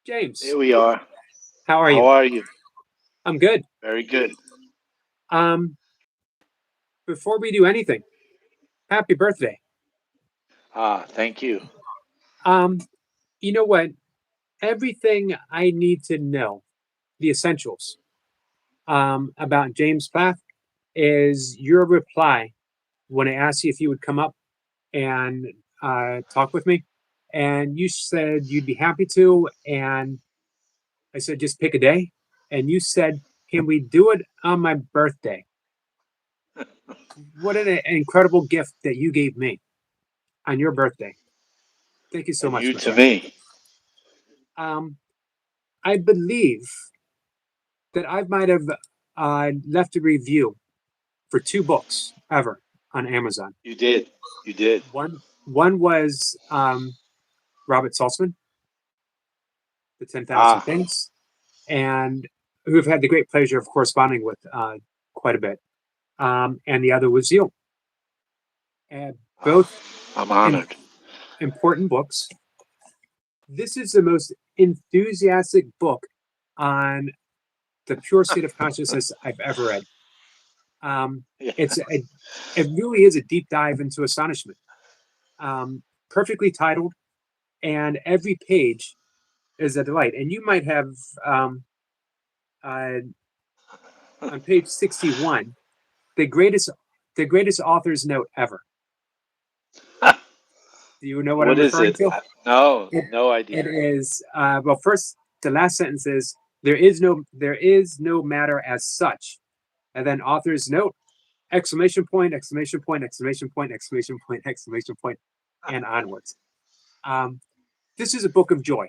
James, Here we are. how are How you? are you? I'm good. Very good. Um, Before we do anything, happy birthday. Thank you. Um, you know what? Everything I need to know, the essentials, about James Plath is your reply when I asked you if you would come up and talk with me. And you said you'd be happy to. And I said, just pick a day. And you said, can we do it on my birthday? What an incredible gift that you gave me on your birthday. Thank you so And much, you my to friend. me. Um, I believe that I might have left a review for two books ever on Amazon. You did. You did. One was Robert Saltzman, The 10,000 Ah, Things, and who have had the great pleasure of corresponding with quite a bit. And the other was you. And ah, both I'm in, honored. important books. This is the most enthusiastic book on the pure state of consciousness I've ever read. Um, Yeah. it's a, it really is a deep dive into astonishment. Perfectly titled, and every page is a delight. And you might have um, uh, on page 61 the greatest author's note ever. Do you know what I'm What is referring it? to? No, It, no it idea. is well. First, the last sentence is there is no matter as such, and then author's note exclamation point, exclamation point, exclamation point, exclamation point, exclamation point, and onwards. Um, this is a book of joy,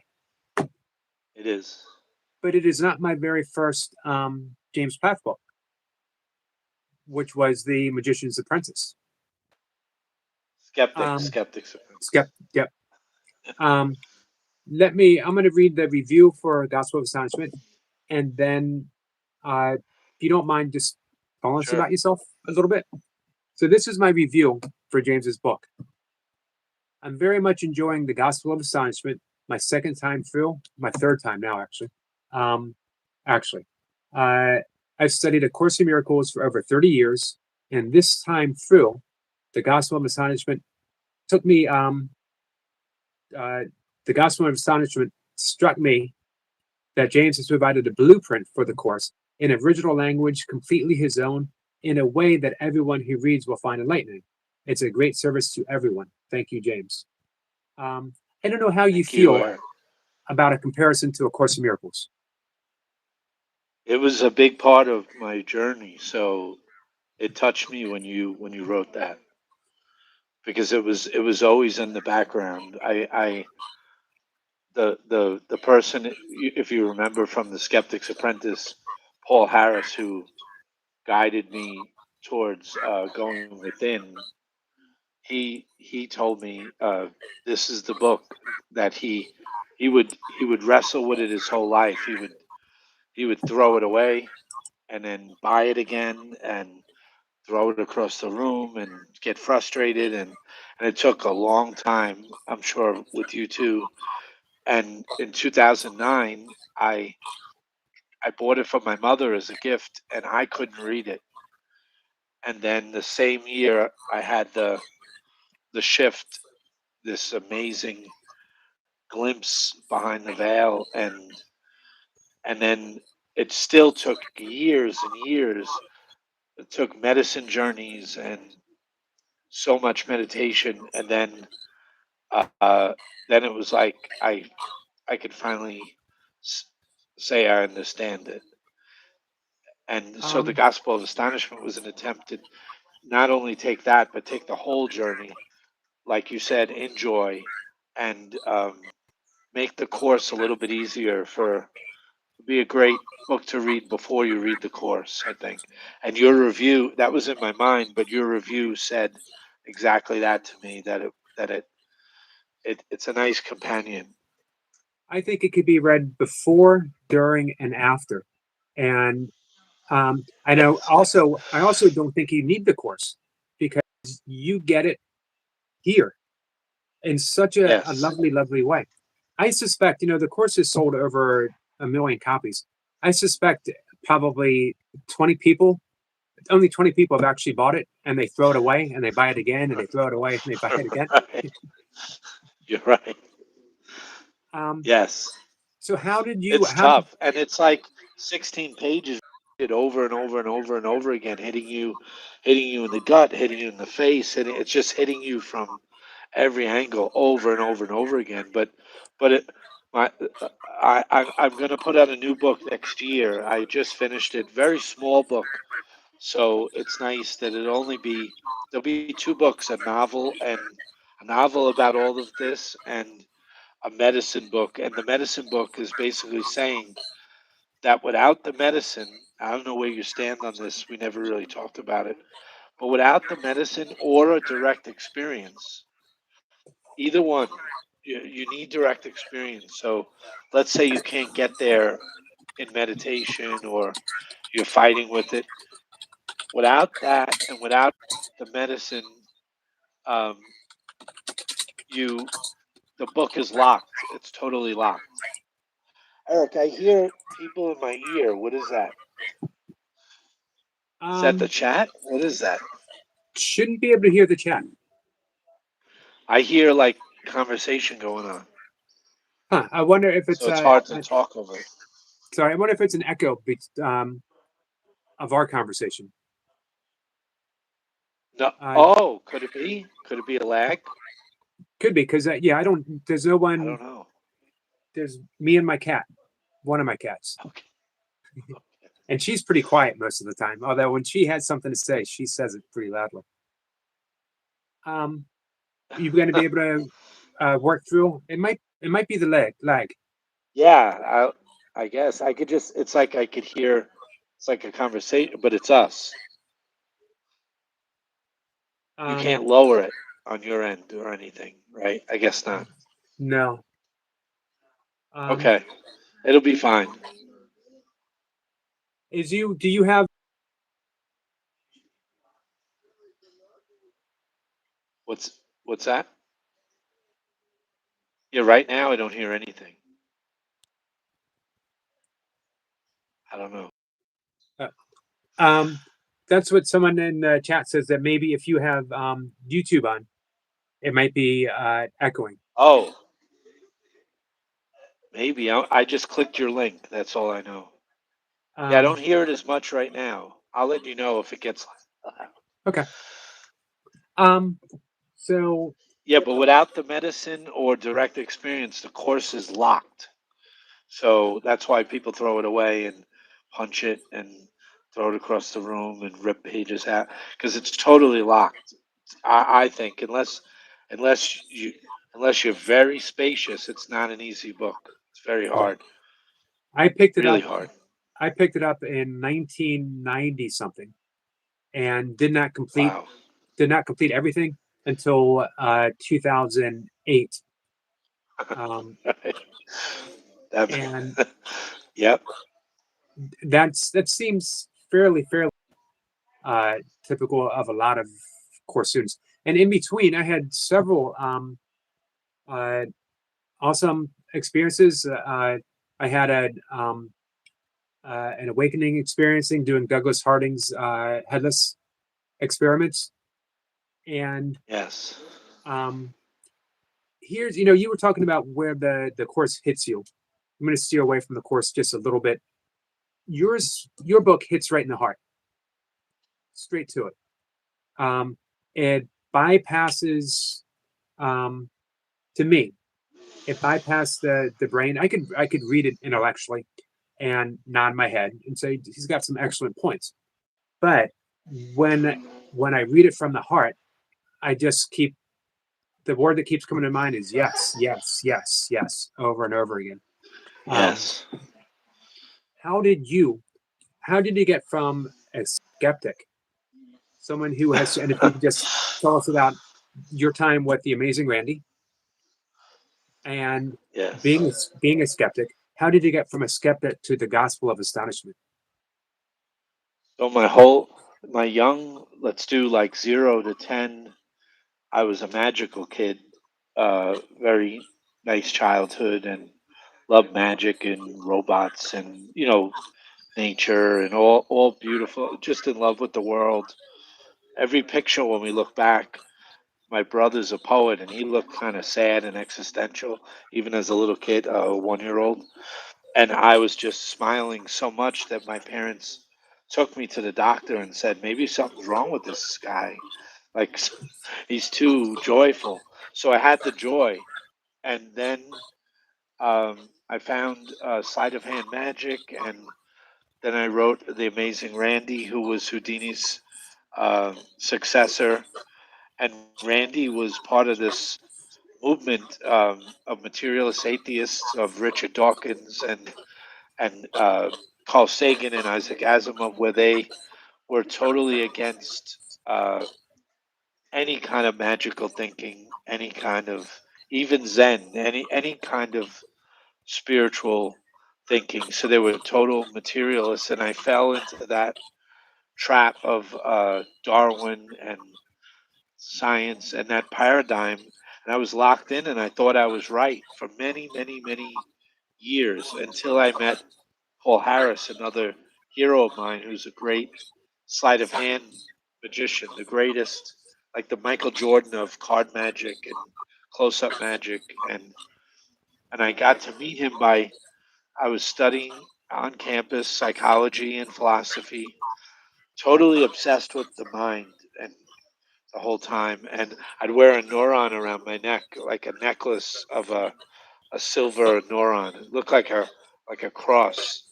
It is. but it is not my very first James Plath book, which was The Magician's Apprentice. Skeptics, Um, skeptics. Yep. Um, I'm going to read the review for Gospel of Astonishment, and then, if you don't mind, just telling us Sure. about yourself a little bit. So, this is my review for James's book. I'm very much enjoying the Gospel of Astonishment. My second time through, my third time now, actually. Um, actually, uh, I've studied A Course in Miracles for over 30 years, and this time through, the Gospel of Astonishment took me. Uh, the Gospel of Astonishment struck me that James has provided a blueprint for the course in original language, completely his own, in a way that everyone who reads will find enlightening. It's a great service to everyone. Thank you, James. Um, I don't know how you Thank you. feel about a comparison to A Course in Miracles. It was a big part of my journey, so it touched me when you wrote that because it was always in the background. I the person, if you remember from the Skeptic's Apprentice, Paul Harris, who guided me towards going within, he told me this is the book that he would wrestle with it his whole life. He would throw it away and then buy it again and throw it across the room and get frustrated, and it took a long time, I'm sure with you too. And in 2009, I bought it for my mother as a gift, and I couldn't read it. And then the same year, I had the shift, this amazing glimpse behind the veil, and then it still took years and years. It took medicine journeys and so much meditation, and uh, then it was like I could finally s- say I understand it. And so the Um, Gospel of Astonishment was an attempt to not only take that, but take the whole journey, like you said, enjoy and make the course a little bit easier for be a great book to read before you read the course, I think. And your review, that was in my mind, but your review said exactly that to me, that it's a nice companion. I think it could be read before, during, and after. And I know Yes. also, I also don't think you need the course because you get it here in such a Yes. lovely, lovely way. I suspect, the course has sold over 1 million copies. I suspect probably 20 people, only 20 people have actually bought it, and they throw it away and they buy it again and they throw it away and they buy it again. Right. You're right. Um, Yes. so how did you, It's how did, tough, and it's like 16 pages it over and over and over and over again, hitting you in the gut, hitting you in the face, it's just hitting you from every angle over and over and over again. But it, my, I'm going to put out a new book next year. I just finished it, very small book, so it's nice that there'll be two books, a novel about all of this, and a medicine book. And the medicine book is basically saying that without the medicine, I don't know where you stand on this. We never really talked about it, but without the medicine or a direct experience, either one, you need direct experience. So let's say you can't get there in meditation or you're fighting with it. Without that and without the medicine, um, you the book is locked. It's totally locked. Eric, I hear people in my ear. What is that? Is that the um, chat? What is that? shouldn't be able to hear the chat. I hear like conversation going on, Huh. I wonder if it's, so it's hard to talk over it. sorry, I wonder if it's an echo of our conversation. No. Uh, Oh, could it be? Could it be a lag? could be because, yeah, there's no I one, don't know. there's me and my cat, one of my cats. Okay. Okay. And she's pretty quiet most of the time. Although when she has something to say, she says it pretty loudly. Um, you're going to be able to work through. It might be the lag. Yeah, I guess I could just. It's like I could hear. It's like a conversation, but it's us. You Um, can't lower it on your end or anything, right? I guess not. no. Um, Okay, it'll be fine. do you have? What's that? Yeah, right now I don't hear anything. I don't know. Uh, um, that's what someone in the chat says that maybe if you have YouTube on, it might be echoing. Oh, maybe I just clicked your link. That's all I know. Yeah, I Um, don't hear it as much right now. I'll let you know if it gets loud. okay. Um, so Yeah, but without the medicine or direct experience, the course is locked. So that's why people throw it away and punch it and throw it across the room and rip pages out because it's totally locked. I think unless you unless you're very spacious, it's not an easy book. It's very yeah, hard, I picked it really up. hard. I picked it up in 1990 something, and Wow. did not complete everything until 2008. Um, Right. That, and yep. that seems fairly uh, typical of a lot of course students. And in between, I had several uh, awesome experiences. I had an awakening experiencing doing Douglas Harding's headless experiments, and Yes. um, here's you were talking about where the course hits you. I'm going to steer away from the course just a little bit. Your book hits right in the heart, straight to it. It bypasses, um, to me, it bypassed the brain. I could read it intellectually and nod my head and say he's got some excellent points. But when I read it from the heart, I just keep the word that keeps coming to mind is yes, yes, yes, yes, over and over again. Um, Yes. how did you how did you get from a skeptic, someone who has, and if you could just tell us about your time with the Amazing Randy and Yes. being a skeptic, how did you get from a skeptic to the Gospel of Astonishment? So my young, let's do like 0 to 10. I was a magical kid, very nice childhood and loved magic and robots and nature and all beautiful. Just in love with the world. Every picture when we look back, my brother's a poet and he looked kind of sad and existential even as a little kid, a 1 year old. And I was just smiling so much that my parents took me to the doctor and said, maybe something's wrong with this guy. Like, he's too joyful. So I had the joy. And then I found sleight of hand magic. And then I wrote The Amazing Randy, who was Houdini's successor. And Randy was part of this movement of materialist atheists, of Richard Dawkins and Carl Sagan and Isaac Asimov, where they were totally against any kind of magical thinking, any kind of even Zen, any kind of spiritual thinking. So they were total materialists, and I fell into that trap of Darwin and science and that paradigm, and I was locked in, and I thought I was right for many, many, many years until I met Paul Harris, another hero of mine, who's a great sleight of hand magician, the greatest, like the Michael Jordan of card magic and close up magic, and I got to meet him by I was studying on campus psychology and philosophy, totally obsessed with the mind and the whole time, and I'd wear a neuron around my neck, like a necklace of a silver neuron. It looked like a cross,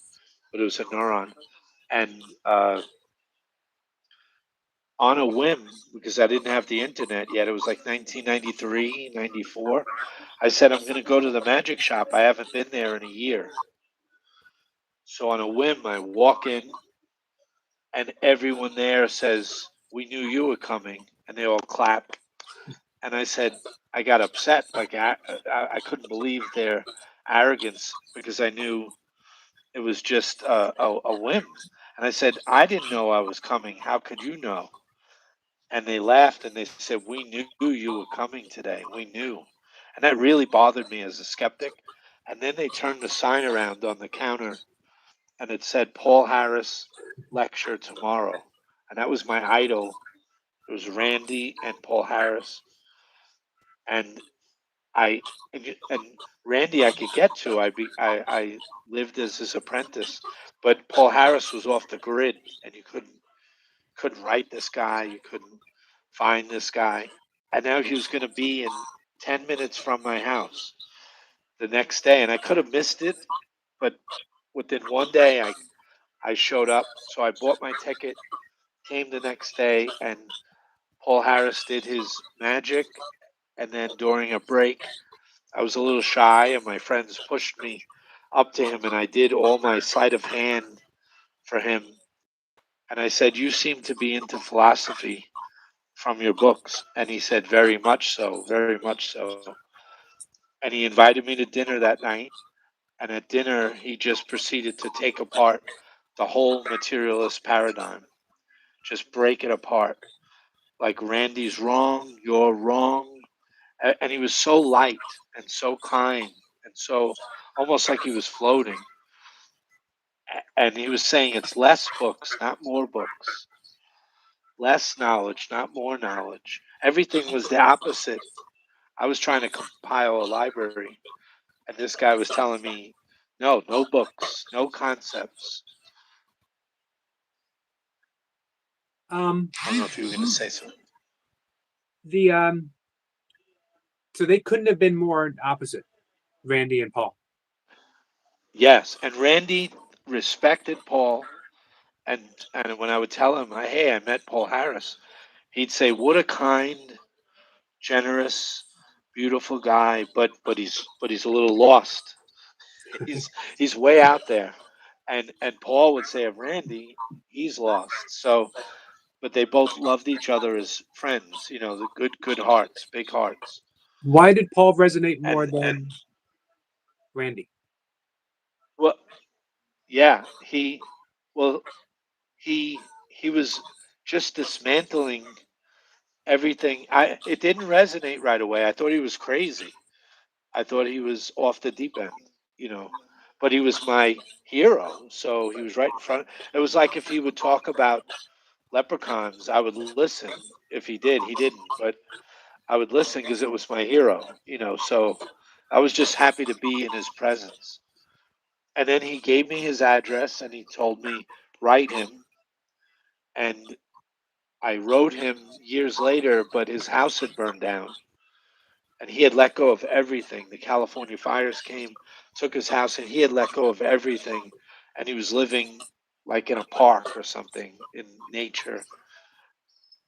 but it was a neuron. And on a whim, because I didn't have the internet yet, it was like 1993, 94. I said, I'm going to go to the magic shop. I haven't been there in a year. So on a whim, I walk in, and everyone there says, we knew you were coming. And they all clap. And I said, I got upset. Like, I couldn't believe their arrogance because I knew it was just a whim. And I said, I didn't know I was coming. How could you know? And they laughed and they said, we knew you were coming today. We knew. And that really bothered me as a skeptic. And then they turned the sign around on the counter and it said, Paul Harris lecture tomorrow. And that was my idol. It was Randy and Paul Harris. And and Randy I could get to. I lived as his apprentice, but Paul Harris was off the grid, and you couldn't write this guy. You couldn't find this guy. And now he was going to be in 10 minutes from my house the next day, and I could have missed it, but within one day I showed up. So I bought my ticket, came the next day, and Paul Harris did his magic. And then during a break, I was a little shy, and my friends pushed me up to him, and I did all my sleight of hand for him. And I said, you seem to be into philosophy from your books. And he said, very much so, very much so. And he invited me to dinner that night. And at dinner, he just proceeded to take apart the whole materialist paradigm, just break it apart. Like, Randy's wrong, you're wrong. And he was so light and so kind and so almost like he was floating. And he was saying it's less books, not more books, less knowledge, not more knowledge. Everything was the opposite. I was trying to compile a library, and this guy was telling me, no, no books, no concepts. I don't know if you were going to say something. The so they couldn't have been more opposite, Randy and Paul. Yes, and Randy respected Paul, and when I would tell him, hey, I met Paul Harris, he'd say, what a kind, generous, beautiful guy, but he's a little lost. He's way out there. And Paul would say of Randy, he's lost. So, but they both loved each other as friends. The good hearts, big hearts. Why did Paul resonate more And than Randy? well, yeah, well he was just dismantling everything. I It didn't resonate right away. I thought he was crazy. I thought he was off the deep end, you know, but he was my hero. So he was right in front. It was like if he would talk about leprechauns, I would listen. If he did, he didn't, but I would listen because it was my hero, you know. So I was just happy to be in his presence. And then he gave me his address and he told me, write him. And I wrote him years later, but his house had burned down and he had let go of everything. The California fires came, took his house, and he had let go of everything. And he was living like in a park or something in nature.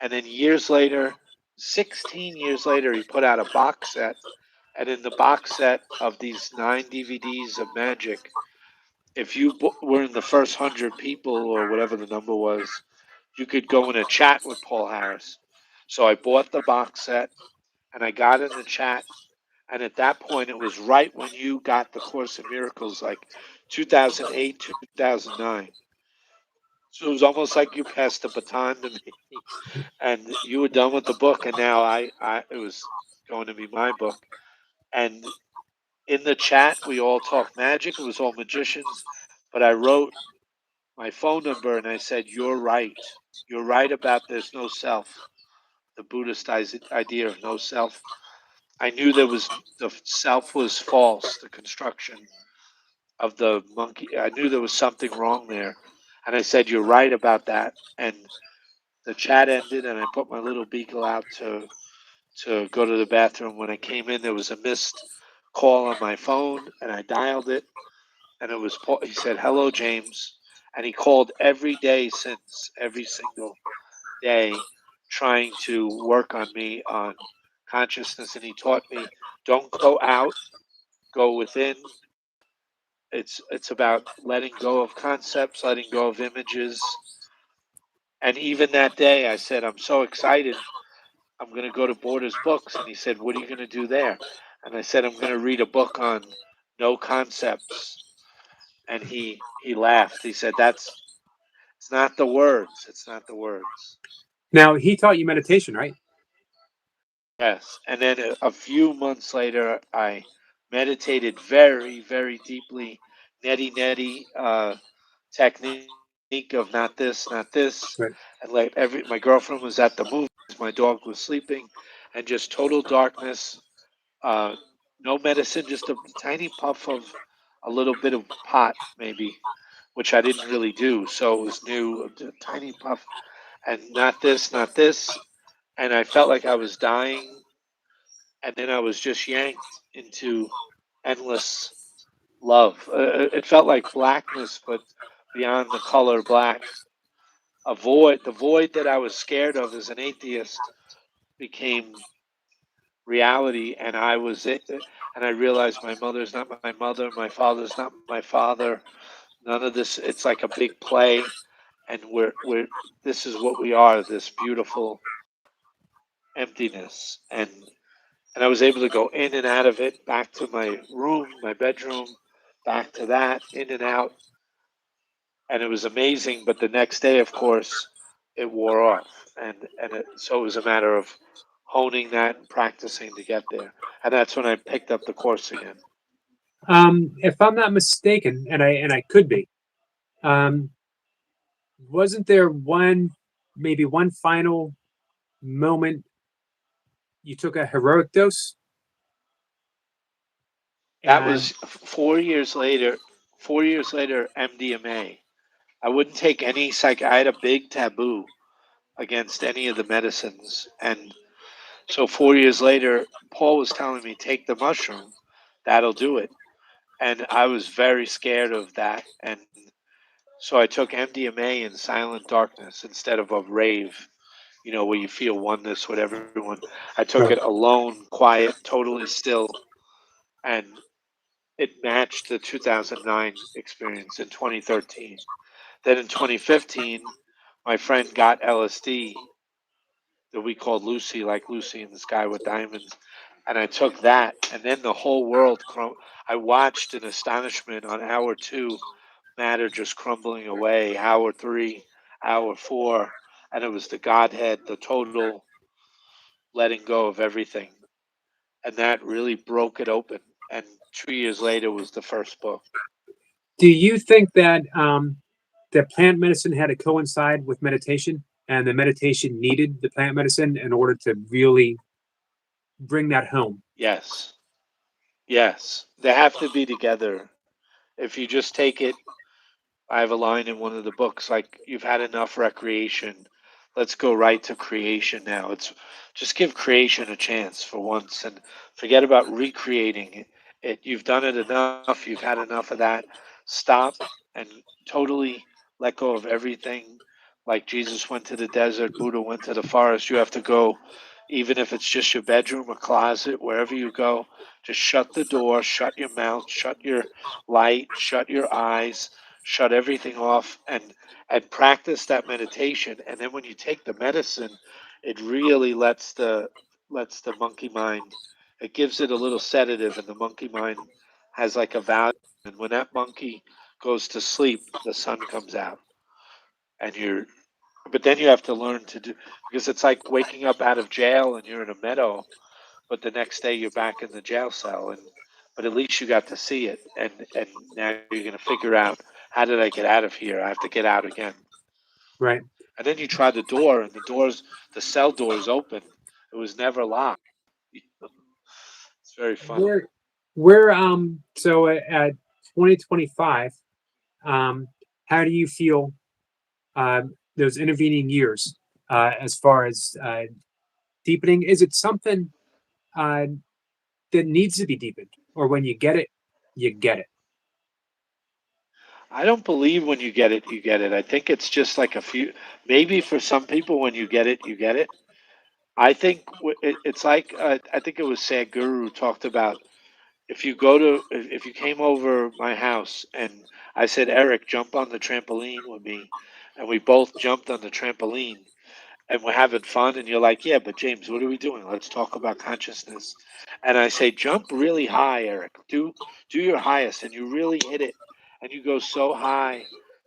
And then years later, 16 years later, he put out a box set. And in the box set of these 9 DVDs of magic, if you were in the first 100 people or whatever the number was, you could go in a chat with Paul Harris. So I bought the box set and I got in the chat. And at that point, it was right when you got the Course in Miracles, like 2008, 2009. So it was almost like you passed the baton to me, and you were done with the book, and now it was going to be my book. And in the chat, we all talked magic. It was all magicians, but I wrote my phone number and I said, "You're right. You're right about there's no self. The Buddhist idea of no self. I knew there was the self was false. The construction of the monkey. I knew there was something wrong there, and I said, "You're right about that." And the chat ended, and I put my little beagle out to go to the bathroom. When I came in, there was a missed call on my phone, and I dialed it, and it was Paul. He said, "Hello, James," and he called every day since, every single day, trying to work on me on consciousness, and he taught me, don't go out, go within. It's about letting go of concepts, letting go of images. And even that day, I said, I'm so excited. I'm going to go to Borders Books. And he said, what are you going to do there? And I said, I'm going to read a book on no concepts. And he laughed. He said, that's it's not the words. It's not the words. Now he taught you meditation, right? Yes. And then a few months later, I meditated very, very deeply, neti technique of not this, not this, and Right. my girlfriend was at the movies, my dog was sleeping, and just total darkness. Uh, no medicine, just a tiny puff of a little bit of pot, maybe, which I didn't really do, so it was new, a tiny puff, and not this, not this, and I felt like I was dying, and then I was just yanked into endless love. It felt like blackness, but beyond the color black. A void, the void that I was scared of as an atheist became reality, and I was it. And I realized my mother's not my mother, my father's not my father. None of this. It's like a big play, and we're this is what we are. This beautiful emptiness, and I was able to go in and out of it, back to my room, my bedroom, back to that, in and out, and it was amazing. But the next day, of course, it wore off, so it was a matter of honing that and practicing to get there. And that's when I picked up the course again. If I'm not mistaken, and I could be, um, wasn't there maybe one final moment you took a heroic dose? That And was 4 years later. 4 years later, MDMA. I wouldn't take any psych. I had a big taboo against any of the medicines, and so 4 years later, Paul was telling me take the mushroom, that'll do it, and I was very scared of that, and so I took MDMA in silent darkness instead of a rave, where you feel oneness with everyone. I took it right. alone, quiet, totally still, and it matched the 2009 experience in 2013. Then in 2015, my friend got LSD that we called Lucy, like Lucy in the Sky with Diamonds, and I took that, and then the whole world. I watched in astonishment on hour two, matter just crumbling away. Hour three, hour four, and it was the Godhead, the total letting go of everything, and that really broke it open. and 2 years later was the first book. Do you think that that plant medicine had to coincide with meditation, and the meditation needed the plant medicine in order to really bring that home? Yes, yes, they have to be together. If you just take it, I have a line in one of the books like, "You've had enough recreation. Let's go right to creation now. It's just give creation a chance for once and forget about recreating it. You've done it enough. You've had enough of that. Stop and totally let go of everything. Like Jesus went to the desert, Buddha went to the forest. You have to go, even if it's just your bedroom or closet, wherever you go, just shut the door, shut your mouth, shut your light, shut your eyes, shut everything off, and practice that meditation. And then when you take the medicine, it really lets the monkey mind, it gives it a little sedative, and the monkey mind has like a value. And when that monkey goes to sleep, the sun comes out, and you're. But then you have to learn to do, because it's like waking up out of jail and you're in a meadow, but the next day you're back in the jail cell, and but at least you got to see it, and now you're going to figure out, how did I get out of here? I have to get out again. Right. And then you try the door, and the cell door is open. It was never locked. It's very funny. Where so at 2025, um, how do you feel those intervening years as far as deepening? Is it something uh, that needs to be deepened, or when you get it, you get it? I don't believe when you get it, you get it. I think it's just like a few, maybe for some people, when you get it, you get it. I think it's like, I think it was Sadhguru who talked about, if you came over my house and I said, Eric, jump on the trampoline with me, and we both jumped on the trampoline, and we're having fun, and you're like, yeah, but James, what are we doing? Let's talk about consciousness. And I say, jump really high, Eric. Do your highest, and you really hit it, and you go so high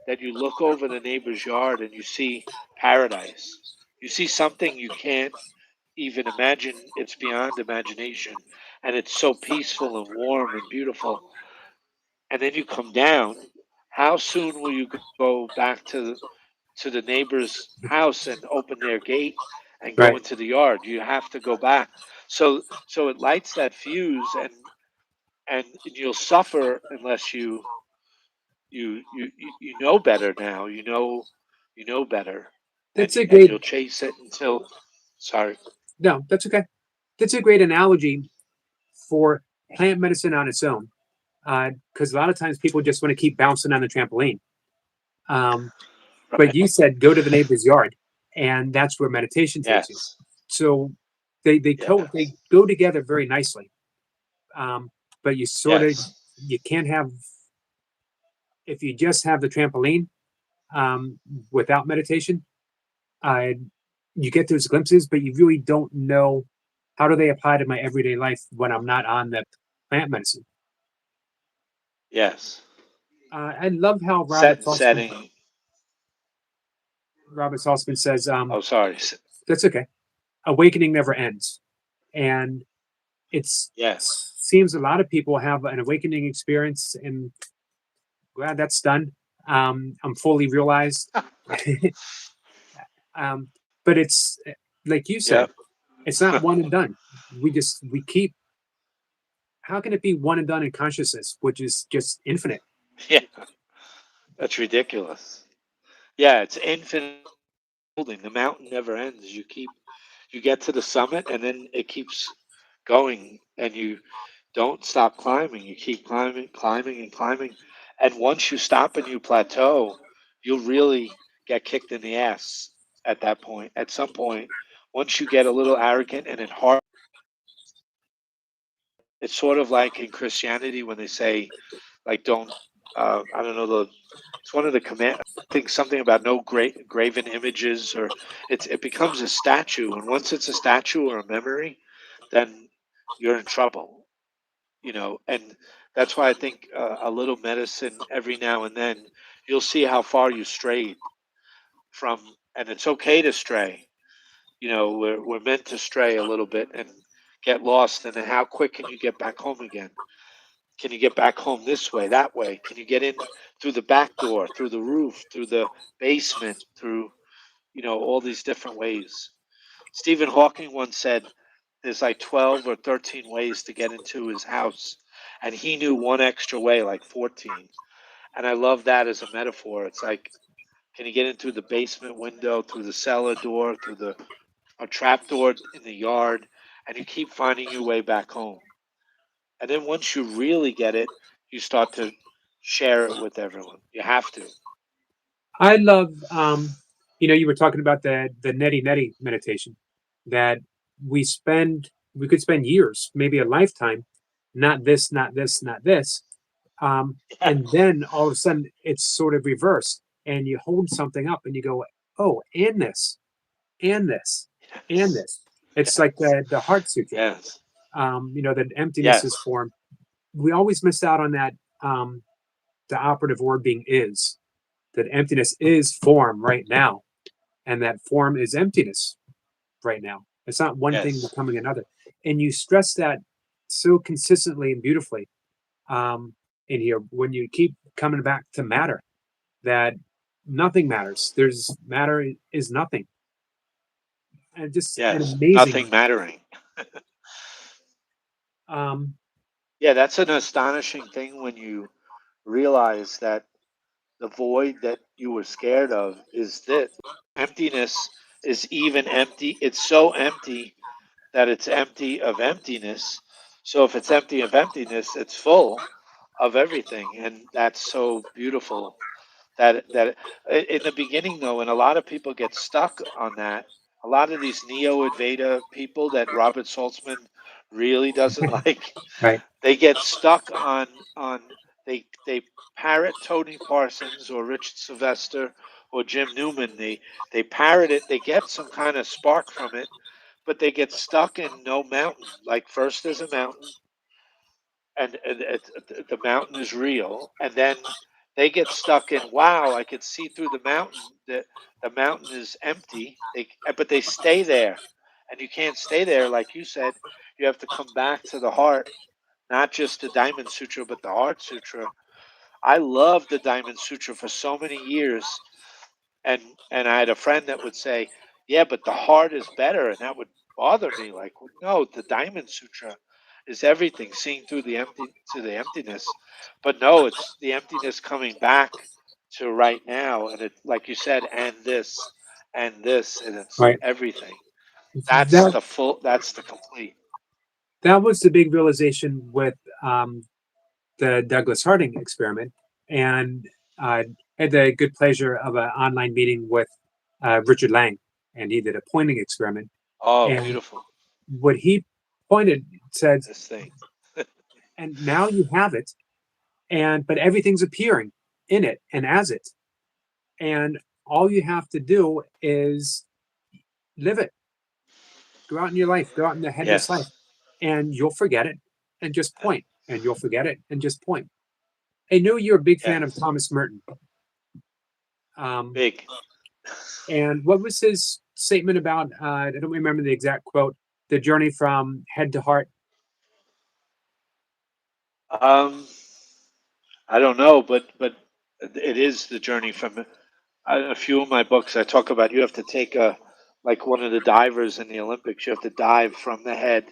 that you look over the neighbor's yard and you see paradise. You see something you can't even imagine. It's beyond imagination, and it's so peaceful and warm and beautiful. And then you come down. How soon will you go back to the neighbor's house and open their gate and go Right. into the yard? You have to go back. So it lights that fuse, and you'll suffer unless you know better now. You know better, and That's a and great. you'll chase it until. Sorry. No, that's okay. That's a great analogy for plant medicine on its own, because a lot of times people just want to keep bouncing on the trampoline. Um, but Right. you said go to the neighbor's yard, and that's where meditation takes you. Yes. So they Yes. go together very nicely. Um, but you sort of Yes. you can't have if you just have the trampoline without meditation. Uh, you get those glimpses, but you really don't know how do they apply to my everyday life when I'm not on the plant medicine. Yes. I love how Set setting. Robert Saltzman says, Oh, sorry. that's okay. Awakening never ends. And it's Yes. seems a lot of people have an awakening experience and glad that's done. I'm fully realized. um, but it's like you said, Yep. it's not one and done. We keep, how can it be one and done in consciousness, which is just infinite? Yeah. That's ridiculous. Yeah, it's infinite unfolding. The mountain never ends. You get to the summit, and then it keeps going, and you don't stop climbing. You keep climbing, climbing, and climbing. And once you stop and you plateau, you'll really get kicked in the ass at that point. At some point, once you get a little arrogant and it hard, it's sort of like in Christianity when they say, like, don't, I don't know, it's one of the command, I think something about no graven images, or it becomes a statue. And once it's a statue or a memory, then you're in trouble. And that's why I think a little medicine every now and then, you'll see how far you strayed from, and it's okay to stray. We're meant to stray a little bit and get lost, and then how quick can you get back home again? Can you get back home this way, that way? Can you get in through the back door, through the roof, through the basement, through, all these different ways? Stephen Hawking once said there's like 12 or 13 ways to get into his house, and he knew one extra way, like 14. And I love that as a metaphor. It's like, can you get in through the basement window, through the cellar door, through the a trap door in the yard, and you keep finding your way back home. And then once you really get it, you start to share it with everyone. You have to. I love, you were talking about the neti neti meditation that we could spend years, maybe a lifetime, not this, not this, not this, and Yes. then all of a sudden it's sort of reversed, and you hold something up and you go, oh, and this, and this, and Yes. this. It's like Yes. the Heart Sutra. Yes. That emptiness is Yes. form. We always miss out on that. The operative word being is that emptiness is form right now, and that form is emptiness right now. It's not one thing Yes. becoming another. And you stress that so consistently and beautifully in here when you keep coming back to matter, that nothing matters. There's matter is nothing. And just an Yes. Nothing amazing. mattering. Um, Yeah, that's an astonishing thing when you realize that the void that you were scared of is this. Emptiness is even empty. It's so empty that it's empty of emptiness. So if it's empty of emptiness, it's full of everything, and that's so beautiful. That in the beginning, though, and a lot of people get stuck on that. A lot of these neo Advaita people that Robert Saltzman really doesn't like, right, they get stuck on they parrot Tony Parsons or Richard Sylvester or Jim Newman. They parrot it. They get some kind of spark from it, but they get stuck in no mountain. Like first there's a mountain, and the mountain is real, and then they get stuck in, wow, I could see through the mountain. The mountain is empty. But they stay there, and you can't stay there, like you said. You have to come back to the heart, not just the Diamond Sutra, but the Heart Sutra. I loved the Diamond Sutra for so many years, and I had a friend that would say, "Yeah, but the heart is better," and that would bother me. Like, no, the Diamond Sutra is everything, seeing through the empty to the emptiness. But no, it's the emptiness coming back to right now, and it, like you said, and this, and it's right. everything. That's That the full. That's the complete. that was the big realization with the Douglas Harding experiment, and I had the good pleasure of an online meeting with Richard Lang, and he did a pointing experiment. Oh, And beautiful! what he pointed said, This thing. and now you have it, and but everything's appearing in it and as it, and all you have to do is live it. Go out in your life, go out in the headless life, Yes, and you'll forget it, and just point, and you'll forget it, and just point. I know you're a big fan of yes, Thomas Merton. Um, big. And what was his statement about? I don't remember the exact quote. The journey from head to heart. Um, I don't know, but it is the journey from a few of my books. I talk about you have to take a like one of the divers in the Olympics. You have to dive from the head,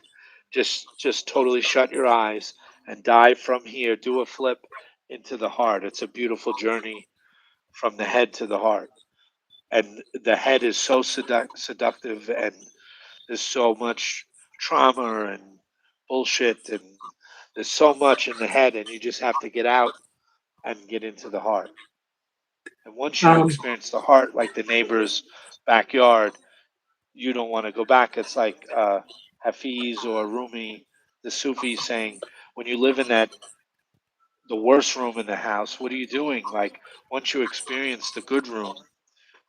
just totally shut your eyes and dive from here. Do a flip into the heart. It's a beautiful journey from the head to the heart. And the head is so seductive, and there's so much trauma and bullshit, and there's so much in the head, and you just have to get out and get into the heart. And once you Um, experience the heart, like the neighbor's backyard, you don't want to go back. It's like Hafiz or Rumi, the Sufi, saying, when you live in the worst room in the house, what are you doing? Like once you experience the good room,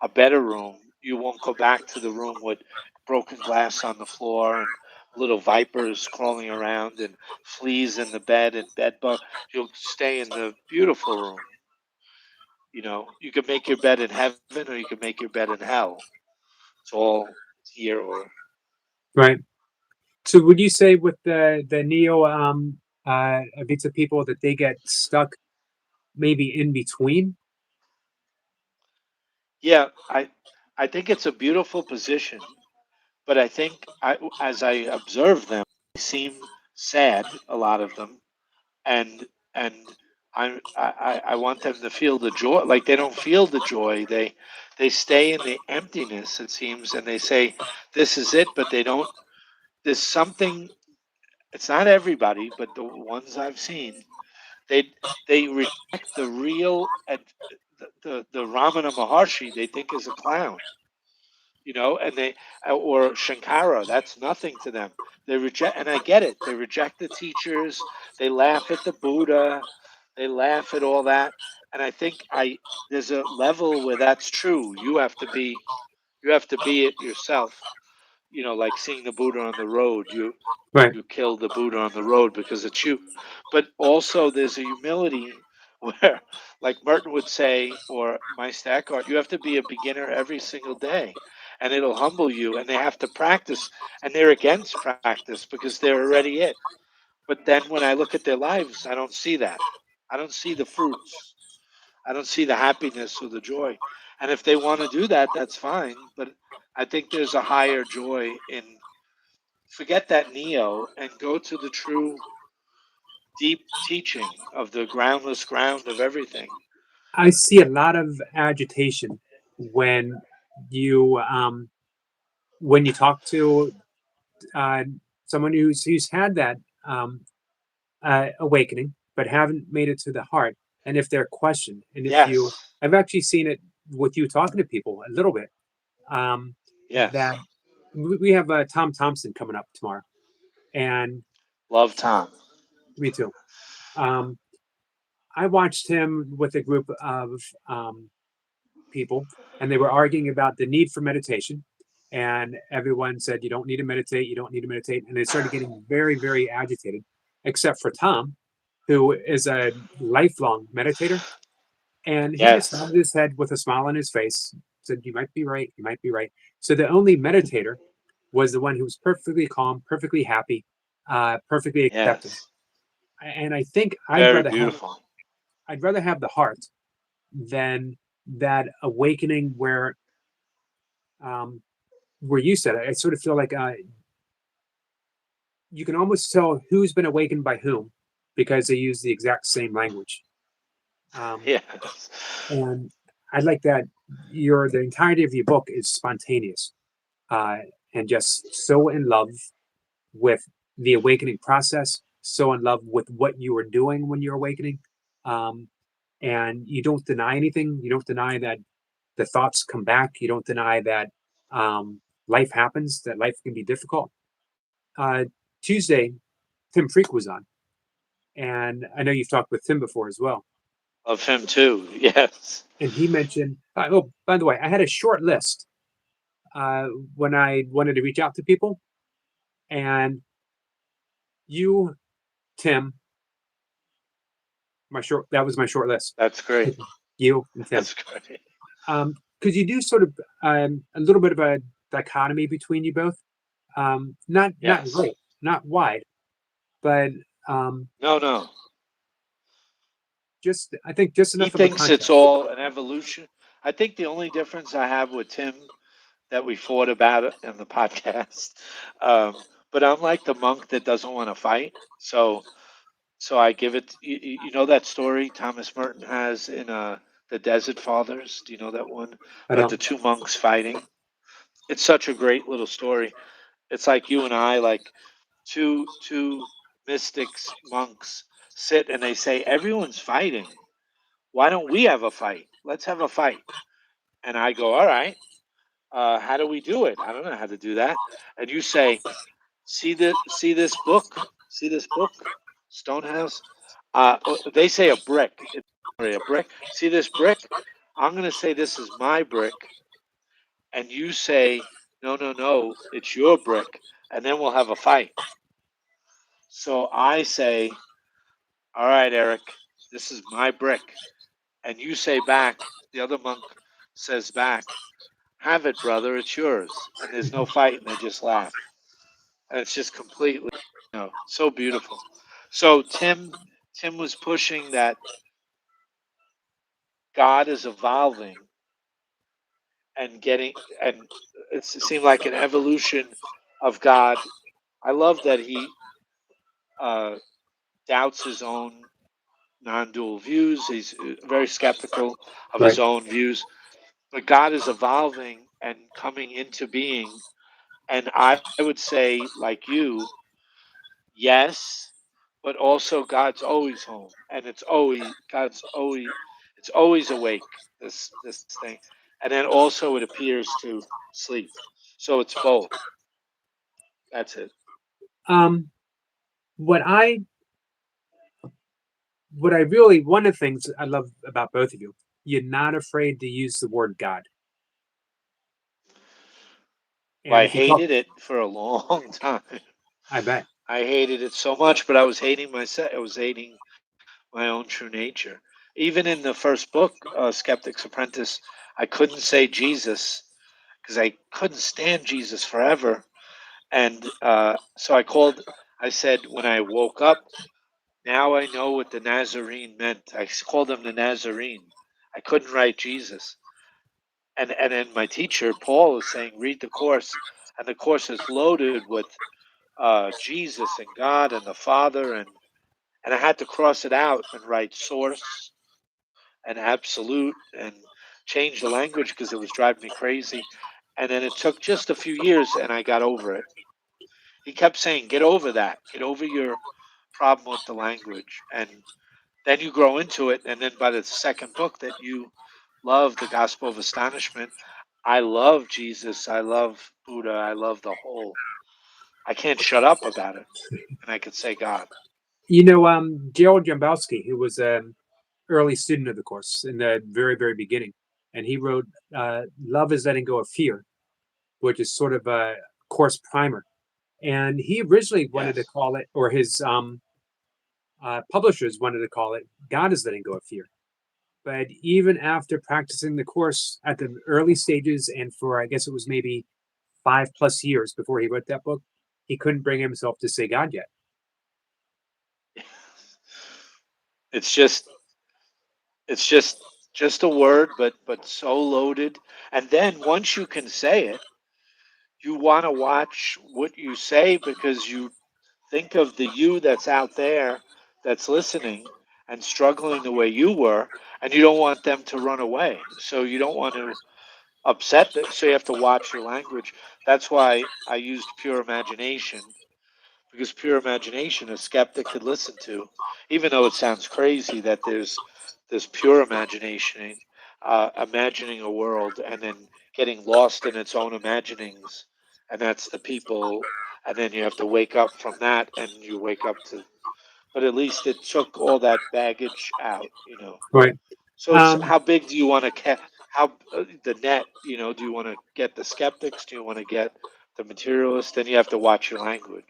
a better room, you won't go back to the room with broken glass on the floor and little vipers crawling around and fleas in the bed and bed bug. You'll stay in the beautiful room. You can make your bed in heaven or you can make your bed in hell. It's all here or right. So would you say with the neo If it's a people that they get stuck maybe in between. Yeah, I think it's a beautiful position, but I think as I observe them, they seem sad, a lot of them, and and I want them to feel the joy. Like they don't feel the joy. They stay in the emptiness, it seems, and they say this is it, but they don't. There's something. It's not everybody, but the ones I've seen, they they reject the real the Ramana Maharshi they think is a clown, and they or Shankara, that's nothing to them. They reject, and I get it. They reject the teachers. They laugh at the Buddha. They laugh at all that, and I think I there's a level where that's true. You have to be it yourself. Like seeing the Buddha on the road. Right. You kill the Buddha on the road because it's you. But also there's a humility where, like Merton would say, or Meister Eckhart, you have to be a beginner every single day, and it'll humble you. And they have to practice, and they're against practice because they're already it. But then when I look at their lives, I don't see that. I don't see the fruits. I don't see the happiness or the joy. And if they want to do that, that's fine. But I think there's a higher joy in forget that neo and go to the true deep teaching of the groundless ground of everything. I see a lot of agitation when you talk to uh, someone who's had that um, awakening but haven't made it to the heart, and if they're questioned, and if you, Yes, I've actually seen it with you talking to people a little bit. Um, that yes. we have Tom Thompson coming up tomorrow, and Love Tom. me too. Um, I watched him with a group of people, and they were arguing about the need for meditation. And everyone said, "You don't need to meditate. You don't need to meditate." And they started getting very, very agitated, except for Tom, who is a lifelong meditator. And he just Yes, nodded his head with a smile on his face, said, "You might be right. You might be right." So the only meditator was the one who was perfectly calm, perfectly happy, perfectly accepting. yes. And I think Very beautiful. I'd rather have the heart than that awakening um, where you said it. I sort of feel like you can almost tell who's been awakened by whom because they use the exact same language. Um, Yes, and I like that the entirety of your book is spontaneous uh, and just so in love with the awakening process, so in love with what you were doing when you're awakening. Um, and you don't deny anything. You don't deny that the thoughts come back. You don't deny that life happens, that life can be difficult. Uh, Tuesday, Tim Freak was on, and I know you've talked with Tim before as well. of him too. Yes, And he mentioned, oh, by the way, I had a short list uh, when I wanted to reach out to people, and you, Tim, that was my short list. that's great. You and Tim. That's great. Could you do sort of a little bit of a dichotomy between you both? Not Yes. great, not wide, but um, No, no. just I think just He enough of a thinks it's context. all an evolution. I think the only difference I have with Tim that we fought about it in the podcast. But I'm like the monk that doesn't want to fight. So I give it. You know that story Thomas Merton has in the Desert Fathers. Do you know that one I about the don't. two monks fighting? It's such a great little story. It's like you and I, like two mystics, monks sit and they say everyone's fighting. Why don't we have a fight? Let's have a fight. And I go, all right. How do we do it? I don't know how to do that. And you say, see this book, see this book, Stonehouse. They say a brick. It's sorry, a brick. See this brick? I'm gonna say this is my brick, and you say no, no, no, it's your brick, and then we'll have a fight. So I say, all right, Eric, this is my brick, and you say back. The other monk says back, have it, brother, it's yours, and there's no fight, and they just laugh. And it's just completely, so beautiful. So Tim was pushing that God is evolving and getting, and it seemed like an evolution of God. I love that he uh, doubts his own non-dual views. He's very skeptical of his Right. own views, but God is evolving and coming into being. And I would say, like you, yes, but also God's always home, and it's always awake. This thing, and then also it appears to sleep. So it's both. That's it. Um, what I what I really one of the things I love about both of you, you're not afraid to use the word God. Well, And I if you talk, hated it for a long time. I bet. I hated it so much, but I was hating myself. I was hating my own true nature. Even in the first book, Skeptic's Apprentice, I couldn't say Jesus because I couldn't stand Jesus forever. And so I said, when I woke up, now I know what the Nazarene meant. Called him the Nazarene. I couldn't write Jesus. And then my teacher, Paul, is saying, read the course. And the course is loaded with Jesus and God and the Father. And I had to cross it out and write source and absolute and change the language because it was driving me crazy. And then it took just a few years and I got over it. He kept saying, get over that, get over your problem with the language. And then you grow into it. And then by the second book that you love, The Gospel of Astonishment, I love Jesus. I love Buddha. I love the whole. I can't shut up about it. And I could say God. Gerald Jambowski, who was an early student of the course in the very, very beginning, and he wrote "Love is Letting Go of Fear," which is sort of a course primer. And he originally wanted to Yes. call it, or his publishers wanted to call it "God is Letting Go of Fear." But even after practicing the course at the early stages, and for I guess it was maybe 5+ years before he wrote that book, he couldn't bring himself to say God yet. It's just it's just a word, but so loaded. And then once you can say it, you want to watch what you say because you think of the you that's out there that's listening and struggling the way you were, and you don't want them to run away. So you don't want to upset them. So you have to watch your language. That's why I used pure imagination, because pure imagination a skeptic could listen to, even though it sounds crazy that there's this pure imagination, imagining a world and then getting lost in its own imaginings, and that's the people, and then you have to wake up from that, and you wake up to. But at least it took all that baggage out, you know. Right. So it's Um, how big do you want to how the net, you know? Do you want to get the skeptics? Do you want to get the materialists? Then you have to watch your language.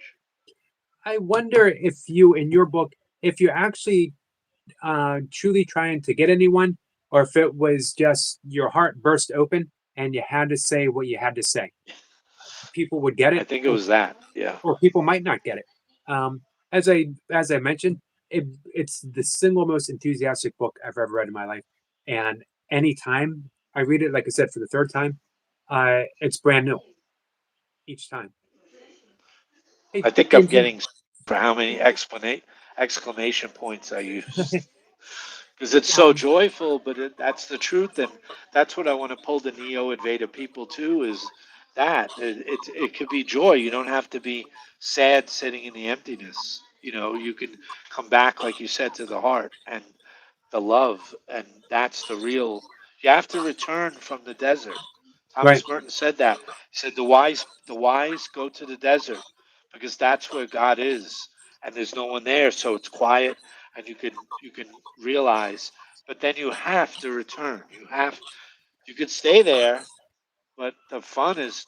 I wonder if you, in your book, if you're actually truly trying to get anyone, or if it was just your heart burst open and you had to say what you had to say. People would get I it, think it was that. Yeah. or people might not get it. Um, as I mentioned, it's the single most enthusiastic book I've ever read in my life, and anytime I read it, like I said, for the third time, it's brand new each time. Hey, I think I'm James, getting for how many exclamation points I used. Because it's so um, joyful, but that's the truth, and that's what I want to pull the neo Advaita people to is that it could be joy. You don't have to be sad sitting in the emptiness. You know, you can come back, like you said, to the heart and the love, and that's the real. You have to return from the desert. right, Thomas Merton said that. He said the wise go to the desert because that's where God is, and there's no one there, so it's quiet, and you can realize. But then you have to return. You could stay there, but the fun is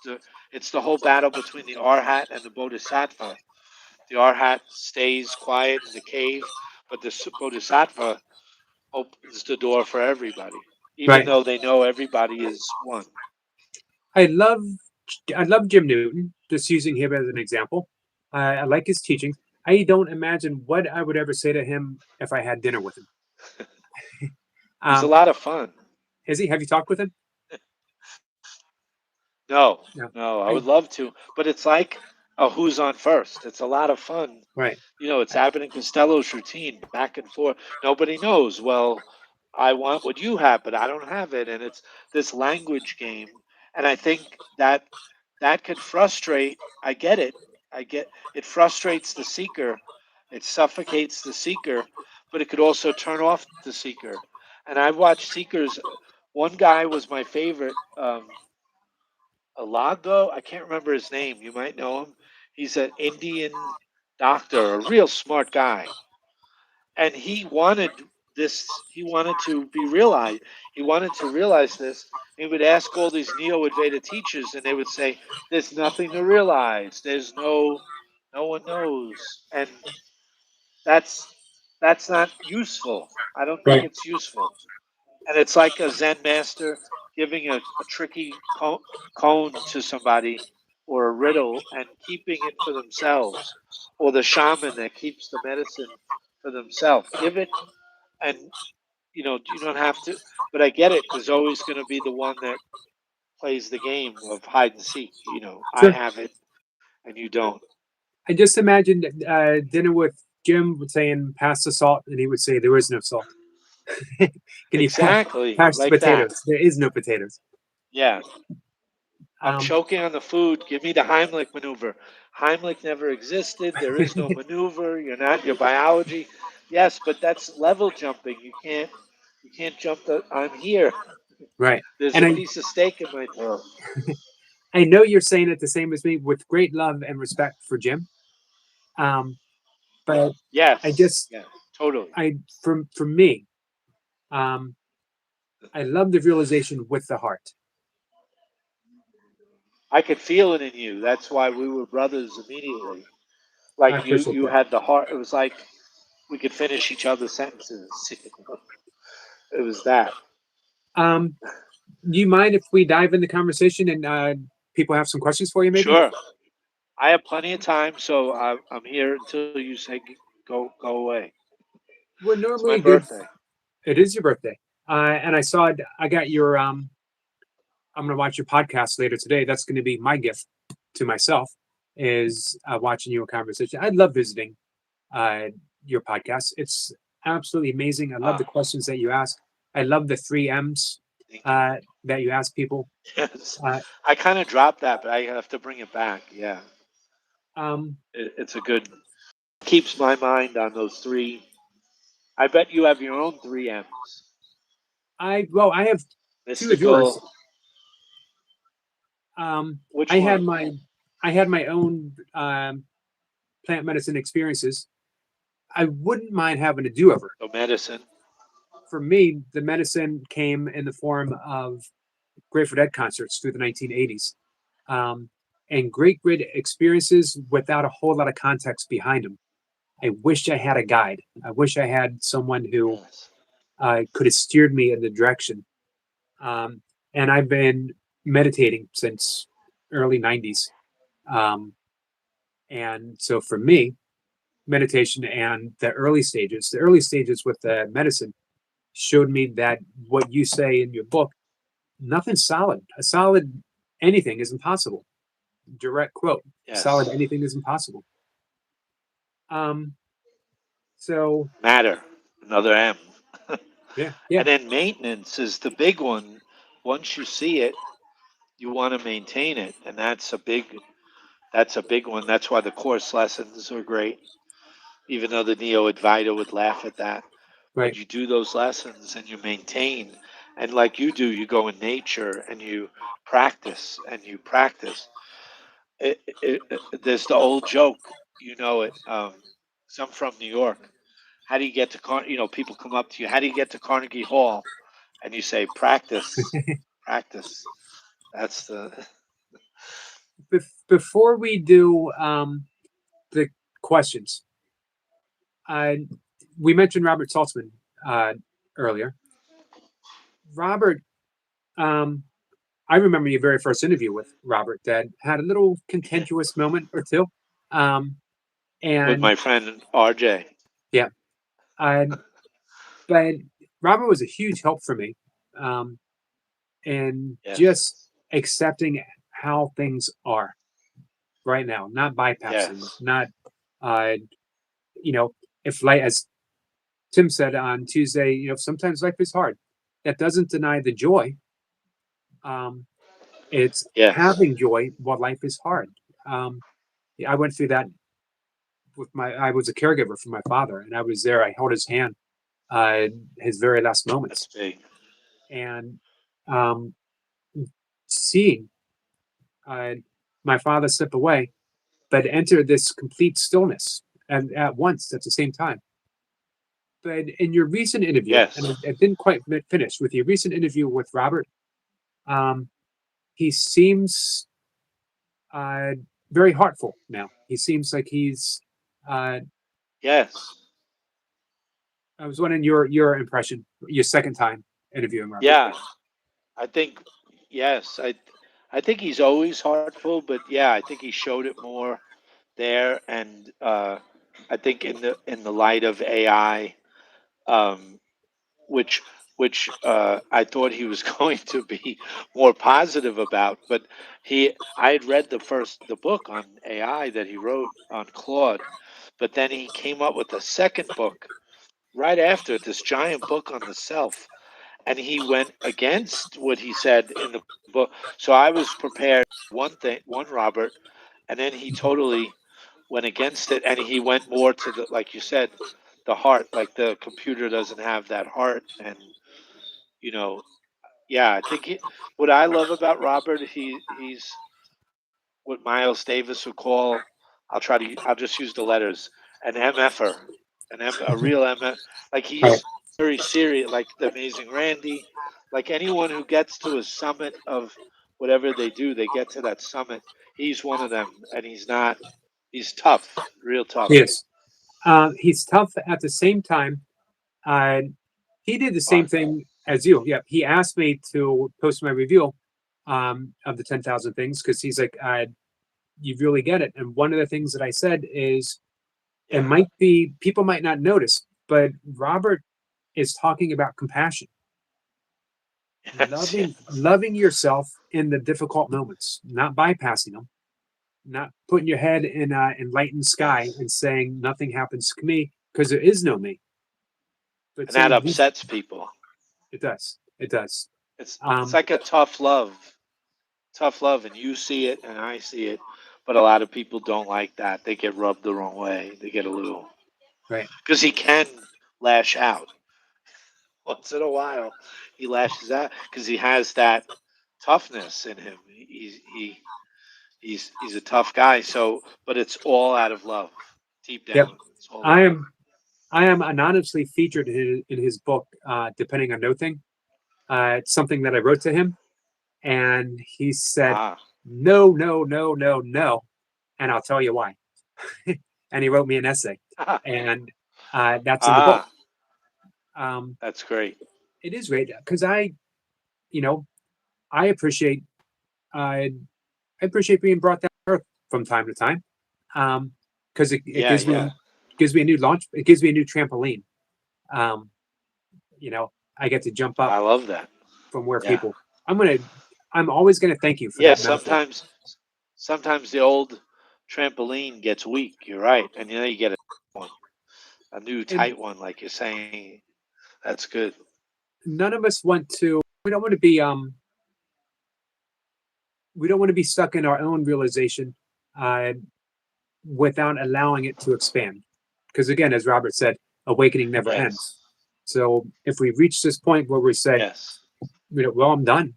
it's the whole battle between the arhat and the bodhisattva. The arhat stays quiet in the cave, but the bodhisattva opens the door for everybody, even right. though they know everybody is one. I love I love Jim Newton. Just using him as an example, I like his teachings. I don't imagine what I would ever say to him if I had dinner with him. He's a Um, lot of fun. is he? Have you talked with him? No, No. no, I I would love to, but it's like a who's on first. It's a lot of fun. right. It's I, Abbott and Costello's routine, back and forth. Nobody knows. Well, I want what you have, but I don't have it, and it's this language game. And I think that could frustrate. I get it. I get it frustrates the seeker. It suffocates the seeker, but it could also turn off the seeker. And I've watched seekers. One guy was my favorite. Alago, I can't remember his name. You might know him. He's an Indian doctor, a real smart guy. And he wanted this, he wanted to be realized. He wanted to realize this. He would ask all these Neo Advaita teachers, and they would say, there's nothing to realize. No one knows. And that's, that's not useful. I don't think right. it's useful. And it's like a Zen master giving a tricky cone to somebody or a riddle and keeping it for themselves, or the shaman that keeps the medicine for themselves. Give it, and you don't have to. But I get it. There's always going to be the one that plays the game of hide and seek. I Sure. have it and you don't. I just imagined dinner with Jim would saying, "Pass the salt," and he would say, "There is no salt." Can you Exactly pass the like that. potatoes? There is no potatoes. Yeah. I'm Um, choking on the food. Give me the Heimlich maneuver. Heimlich never existed. There is no maneuver. You're not your biology. Yes, but that's level jumping. You can't jump the I'm here. right. There's And a piece of steak in my throat. I know you're saying it the same as me with great love and respect for Jim. Um, but I Yes. just Yeah. Totally. I for me, um, I love the realization with the heart. I could feel it in you. That's why we were brothers immediately. I Like you appreciate you that. had the heart. It was like we could finish each other's sentences. It was that. Um, do you mind if we dive in the conversation and people have some questions for you, maybe? Sure. I have plenty of time, so I'm here until you say go away. We're It's my normally good. birthday. It is your birthday, and I saw it. I got your. I'm going to watch your podcast later today. That's going to be my gift to myself. Is watching you a conversation. I love visiting uh, your podcast. It's absolutely amazing. I love the Ah, questions that you ask. I love the three M's thank you. that you ask people. Yes, Uh, I kind of dropped that, but I have to bring it back. Yeah, um, it's a good keeps my mind on those three. I bet you have your own three M's: I have two of yours. mystical. Which I had one? my own plant medicine experiences. I wouldn't mind having a do over. Oh, medicine. For me, the medicine came in the form of Grateful Dead concerts through the 1980s, um, and great experiences without a whole lot of context behind them. I wish I had a guide. I wish I had someone who Yes. could have steered me in the direction. Um, and I've been meditating since early 90s. Um, and so for me, meditation and the early stages with the medicine showed me that what you say in your book, nothing's solid. A solid anything is impossible. Direct quote. Solid Yes. anything is impossible. Um, so Matter. Another M. yeah, yeah, And then maintenance is the big one. Once you see it, you want to maintain it, and that's a big one. That's why the course lessons are great. Even though the Neo Advaita would laugh at that. But right. you do those lessons and you maintain. And like you do, you go in nature and you practice and you practice. There's the old joke, you know it. I'm from New York. How do you get to people come up to you, how do you get to Carnegie Hall? And you say, practice, practice. That's the, Before we do the questions, uh, we mentioned Robert Saltzman uh, earlier. Robert, um, I remember your very first interview with Robert that had a little contentious moment or two. Um, with And my friend RJ. yeah, I, but Robert was a huge help for me, um, in Yes. just accepting how things are right now, not bypassing, Yes. not, uh, you know, if like as Tim said on Tuesday, sometimes life is hard. That doesn't deny the joy. Um, it's Yes. having joy while life is hard. Um, I went through that I was a caregiver for my father, and I was there. I held his hand, uh, his very last That's moments, big. and um, seeing uh, my father slip away, but enter this complete stillness, and at once at the same time. But in your recent interview, and Yes. I didn't quite finish with your recent interview with Robert, um, he seems uh, very heartful now. He seems like he's. Uh, Yes. I was wondering your impression, your second time interviewing Robert. Yeah. I think yes. I think he's always heartful, but yeah, I think he showed it more there, and I think in the light of AI, um, which I thought he was going to be more positive about. But I had read the book on AI that he wrote on Claude, but then he came up with a second book right after it, this giant book on the self, and he went against what he said in the book. So I was prepared one Robert, and then he totally went against it, and he went more to the, like you said, the heart. Like the computer doesn't have that heart, and you know, yeah, I think what I love about Robert, he's what Miles Davis would call. I'll just use the letters, an MFer, a real MF. Like Right. he's very serious, like the Amazing Randy, like anyone who gets to a summit of whatever they do, they get to that summit. He's one of them, and he's not. He's tough, real tough. Yes. He's tough at the same time. Uh, he did the same Smart. thing as you. Yeah, he asked me to post my review of the 10,000 things because he's like, you really get it. And one of the things that I said is, it Yeah. might be, people might not notice, but Robert is talking about compassion, Yes. Yeah. loving yourself in the difficult moments, not bypassing them, not putting your head in an enlightened sky Yes. and saying nothing happens to me because there is no me, but And that saying upsets people. it does, it does. It's Um, like a tough love, and you see it, and I see it, but a lot of people don't like that. They get rubbed the wrong way. They get a little right. because he can lash out once in a while. He lashes out because he has that toughness in him. He's a tough guy. So, but it's all out of love, deep Yep. down. It's all I love. am I am anonymously featured in his book, depending on no thing. It's something that I wrote to him, and he said, Ah, no, no, no, no, no. And I'll tell you why. And he wrote me an essay, and that's in the book. ah, Um, that's great. it is great because you know, I appreciate, I appreciate being brought down to earth from time to time, because it Yeah, yeah. gives me a new launch. It gives me a new trampoline. Um, I get to jump up I love that. from where Yeah, people. I'm gonna. I'm always gonna thank you for yeah. that metaphor. Sometimes the old trampoline gets weak. You're right, and you get one, a new And tight one, like you're saying. That's good. none of us want to. We don't want to be. We don't want to be stuck in our own realization, uh, without allowing it to expand. Because again, as Robert said, awakening never ends. Yes, So if we reach this point where we say, yes. well, I'm done.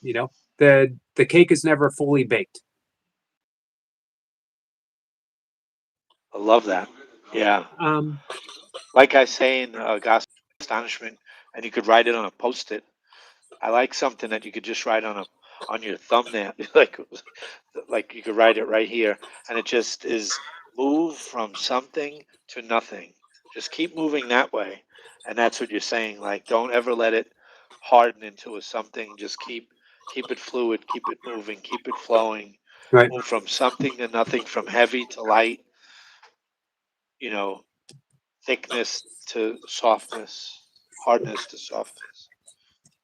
You know, the cake is never fully baked. I love that. Yeah. Um, Like I say in Gospel Astonishment, and you could write it on a post-it. I like something that you could just write on your thumbnail, like you could write it right here, and it just is move from something to nothing. Just keep moving that way, and that's what you're saying. Like, don't ever let it harden into a something. Just keep it fluid, keep it moving, keep it flowing. right. Move from something to nothing, from heavy to light. you know, thickness to softness, hardness to softness.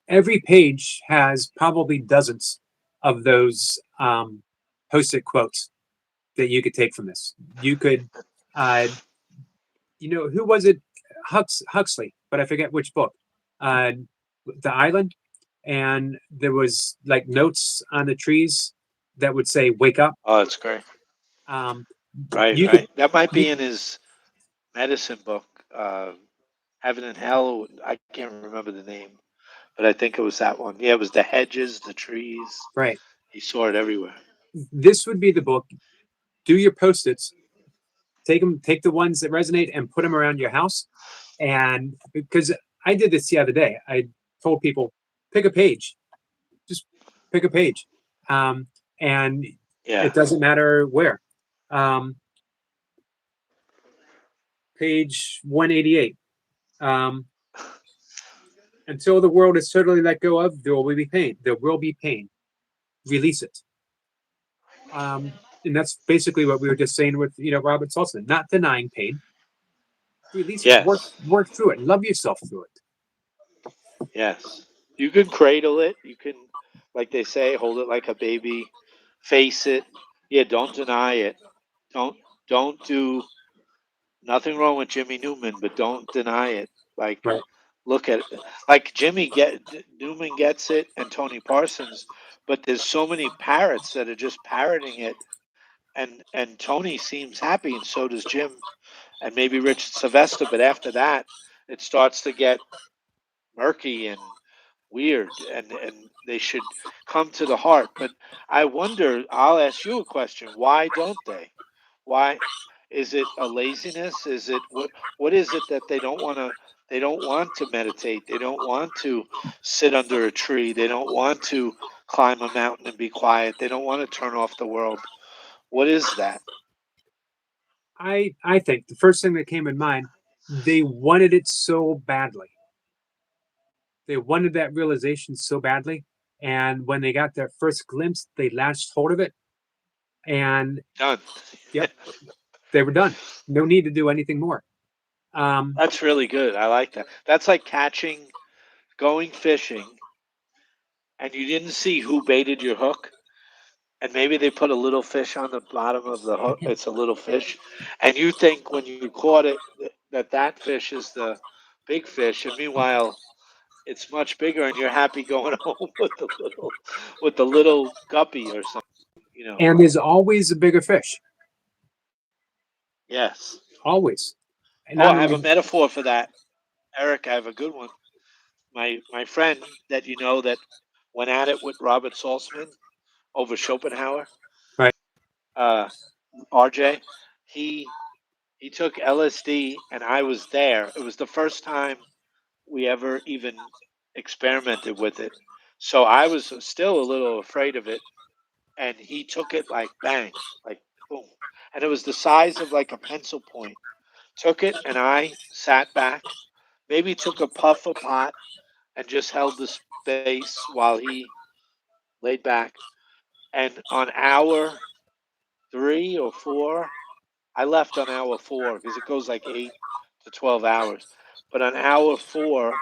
Every page has probably dozens of those post-it quotes that you could take from this. You could, uh, who was it? Huxley, but I forget which book. Uh, the Island, and there was like notes on the trees that would say "Wake up." Oh, that's great. Um, Right, you could, right. That might you, be in his medicine book, Heaven and Hell. I can't remember the name, but I think it was that one. Yeah, it was the hedges, the trees. right. He saw it everywhere. This would be the book. Do your post-its. Take the ones that resonate and put them around your house. And because I did this the other day, I told people pick a page, just pick a page, and Yeah. it doesn't matter where. Um, Page 188. Um, Until the world is totally let go of, there will be pain. There will be pain. Release it. And that's basically what we were just saying with Robert Saltzman. Not denying pain, release it. Work Yes. work through it. Love yourself through it. Yes. You can cradle it. You can, like they say, hold it like a baby, face it. Yeah, don't deny it. Don't don't do nothing wrong with Jimmy Newman, but don't deny it. Like Right. look at it. Like Newman gets it and Tony Parsons, but there's so many parrots that are just parroting it, and Tony seems happy and so does Jim and maybe Richard Sylvester, but after that it starts to get murky and weird, and they should come to the heart. But I wonder, I'll ask you a question. Why don't they? Why is it a laziness? Is it what is it that they don't want to meditate. They don't want to sit under a tree. They don't want to climb a mountain and be quiet. They don't want to turn off the world. What is that? I think the first thing that came in mind, they wanted it so badly. They wanted that realization so badly, and when they got their first glimpse, they latched hold of it, and Done. yep, they were done. No need to do anything more. Um, That's really good. I like that. That's like going fishing, and you didn't see who baited your hook, and maybe they put a little fish on the bottom of the hook. It's a little fish, and you think when you caught it that that fish is the big fish, and meanwhile it's much bigger, and you're happy going home with the little guppy or something. You know. and there's always a bigger fish, Yes. always. And Oh, not I have a only metaphor for that, Eric. I have a good one. My friend that you know that went at it with Robert Saltzman over Schopenhauer, right, uh, RJ. He he took LSD, and I was there. It was the first time we ever even experimented with it. So I was still a little afraid of it, and he took it like bang, like boom. And it was the size of like a pencil point. Took it, and I sat back, maybe took a puff of pot, and just held the space while he laid back. And on hour 3 or 4, I left on hour 4 because it goes like 8 to 12 hours. But on hour 4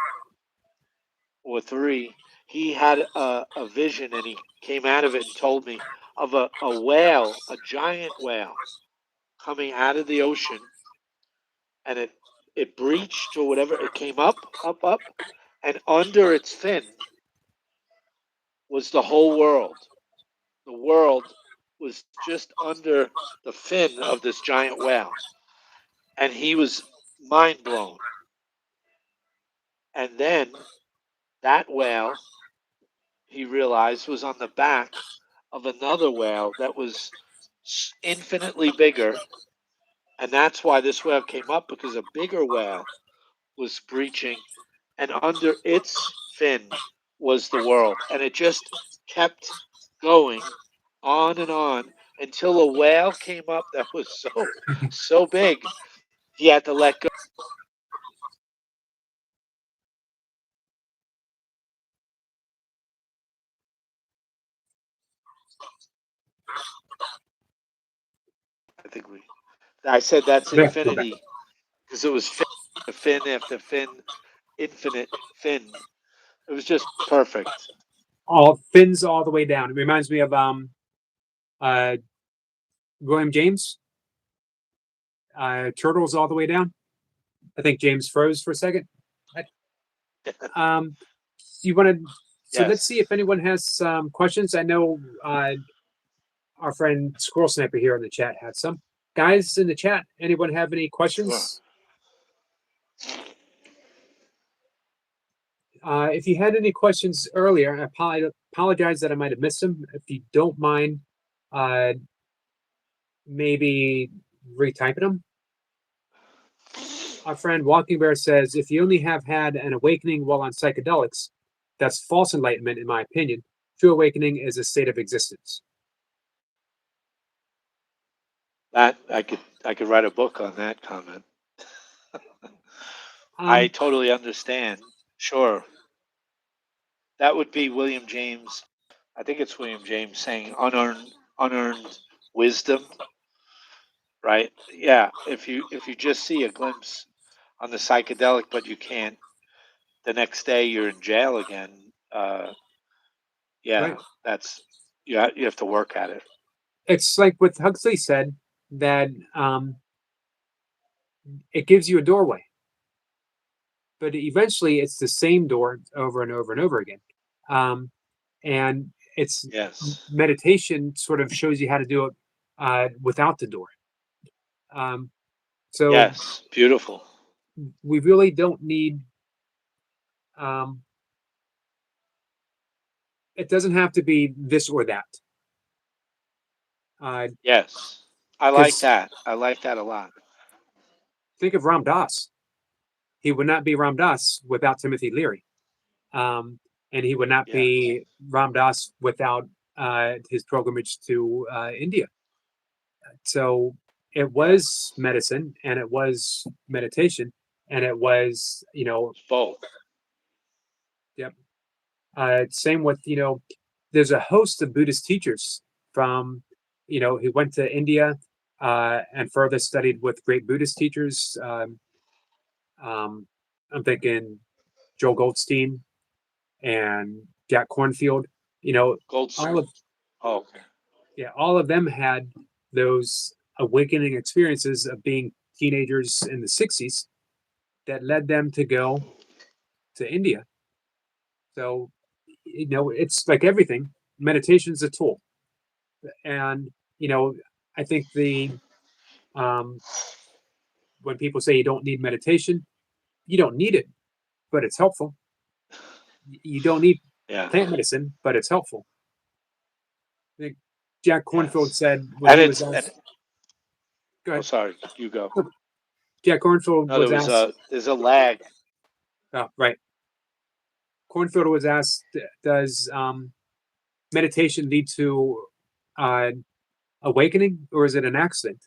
or 3, he had a vision, and he came out of it and told me of a whale, a giant whale, coming out of the ocean, and it breached or whatever. It came up, up, up, and under its fin was the whole world. The world was just under the fin of this giant whale, and he was mind blown. And then that whale, he realized, was on the back of another whale that was infinitely bigger. And that's why this whale came up, because a bigger whale was breaching, and under its fin was the world. And it just kept going on until a whale came up that was so big he had to let go. I think I said that's There, go back. infinity because it was fin after fin, infinite fin. It was just perfect. All fins all the way down. It reminds me of uh William James, turtles all the way down. I think James froze for a second. Um, you want to? So let's see Yes, if anyone has some questions. I know our friend Squirrel Sniper here in the chat had some. Guys in the chat, anyone have any sure. questions? If you had any questions earlier, I apologize that I might have missed them. If you don't mind, uh, maybe retyping them. Our friend Walking Bear says, if you only have had an awakening while on psychedelics, that's false enlightenment, in my opinion. True awakening is a state of existence. That I could write a book on that comment. I Um, totally understand. Sure, that would be William James. I think it's William James saying unearned wisdom, right? Yeah. If you just see a glimpse on the psychedelic, but you can't, the next day you're in jail again. right. Yeah, that's you have to work at it. It's like what Huxley said that it gives you a doorway, but eventually it's the same door over and over and over again. Um, and it's Yes. meditation sort of shows you how to do it without the door. Um, so Yes. Beautiful. we really don't need. Um, it doesn't have to be this or that. Yes. I like Because that. I like that a lot. think of Ram Dass. He would not be Ram Dass without Timothy Leary, um, and he would not Yes. be Ram Dass without his pilgrimage to India. So it was Yes. medicine, and it was meditation, and it was It's both. yep. Same with there's a host of Buddhist teachers from who went to India and further studied with great Buddhist teachers. Um, I'm thinking Joel Goldstein and Jack Cornfield. You know, all Goldstone. of Oh, okay. all of them had those awakening experiences of being teenagers in the '60s that led them to go to India. So, it's like everything. Meditation is a tool, and I think the um, when people say you don't need meditation, you don't need it, but it's helpful. You don't need Yeah. plant medicine, but it's helpful. I think Jack Cornfield Yes. said when And he was it's and asked, go oh, ahead. sorry. You go. Jack Cornfield No, there was was asked, there's a lag. right. Cornfield was asked, does meditation lead to uh, awakening or is it an accident?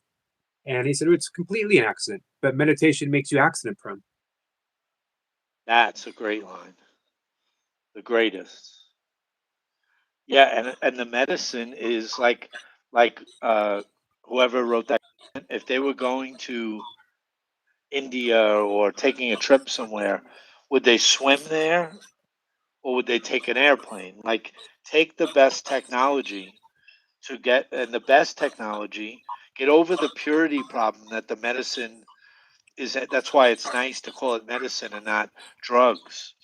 And he said, it's completely an accident, but meditation makes you accident prone. That's a great line. The greatest. Yeah, and the medicine is like whoever wrote that, if they were going to India or taking a trip somewhere, would they swim there or would they take an airplane? Like, take the best technology to get, and the best technology, get over the purity problem that the medicine is. That's why it's nice to call it medicine and not drugs.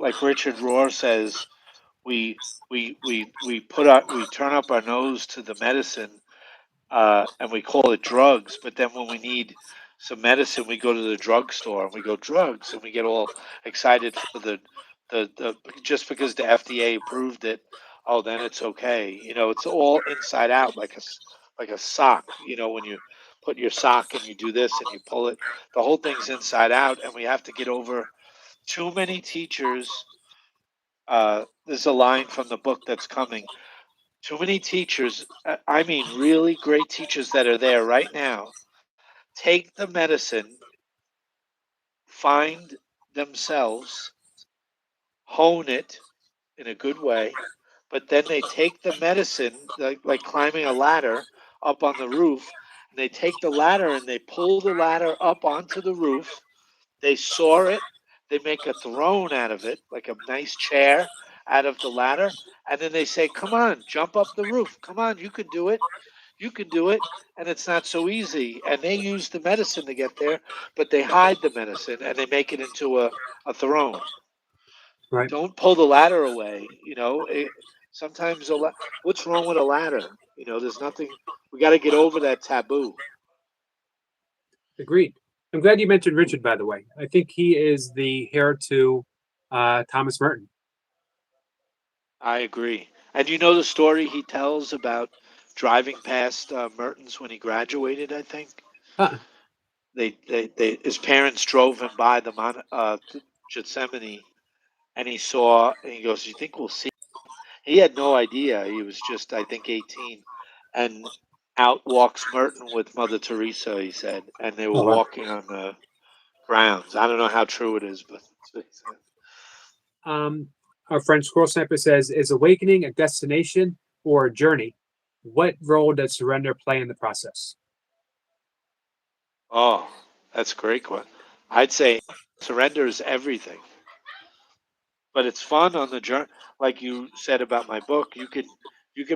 Like Richard Rohr says, we turn up our nose to the medicine, and we call it drugs. But then when we need some medicine, we go to the drugstore and we go drugs, and we get all excited for the just because the FDA approved it. Oh, then it's okay. It's all inside out, like a sock. When you put your sock and you do this and you pull it, the whole thing's inside out, and we have to get over too many teachers. There's a line from the book that's coming. Too many teachers, I mean, really great teachers that are there right now, take the medicine, find themselves, hone it in a good way, but then they take the medicine, like climbing a ladder up on the roof, and they take the ladder and they pull the ladder up onto the roof. They saw it. They make a throne out of it, like a nice chair out of the ladder. And then they say, "Come on, jump up the roof. Come on, you can do it. You can do it." And it's not so easy. And they use the medicine to get there, but they hide the medicine and they make it into a throne. Right. Don't pull the ladder away. Sometimes what's wrong with a ladder? There's nothing. We got to get over that taboo. Agreed. I'm glad you mentioned Richard, by the way. I think he is the heir to Thomas Merton. I agree. And you know the story he tells about driving past Merton's when he graduated, I think? Huh. His parents drove him by Gethsemane, and he goes, "You think we'll see?" He had no idea. He was just, I think, 18. And out walks Merton with Mother Teresa, he said, and they were Oh, wow. walking on the grounds. I don't know how true it is, but that's what he said. Um, our friend Squirrel Sniper says, "Is awakening a destination or a journey? What role does surrender play in the process?" Oh, that's a great one. I'd say surrender is everything, but it's fun on the journey. Like you said about my book, you could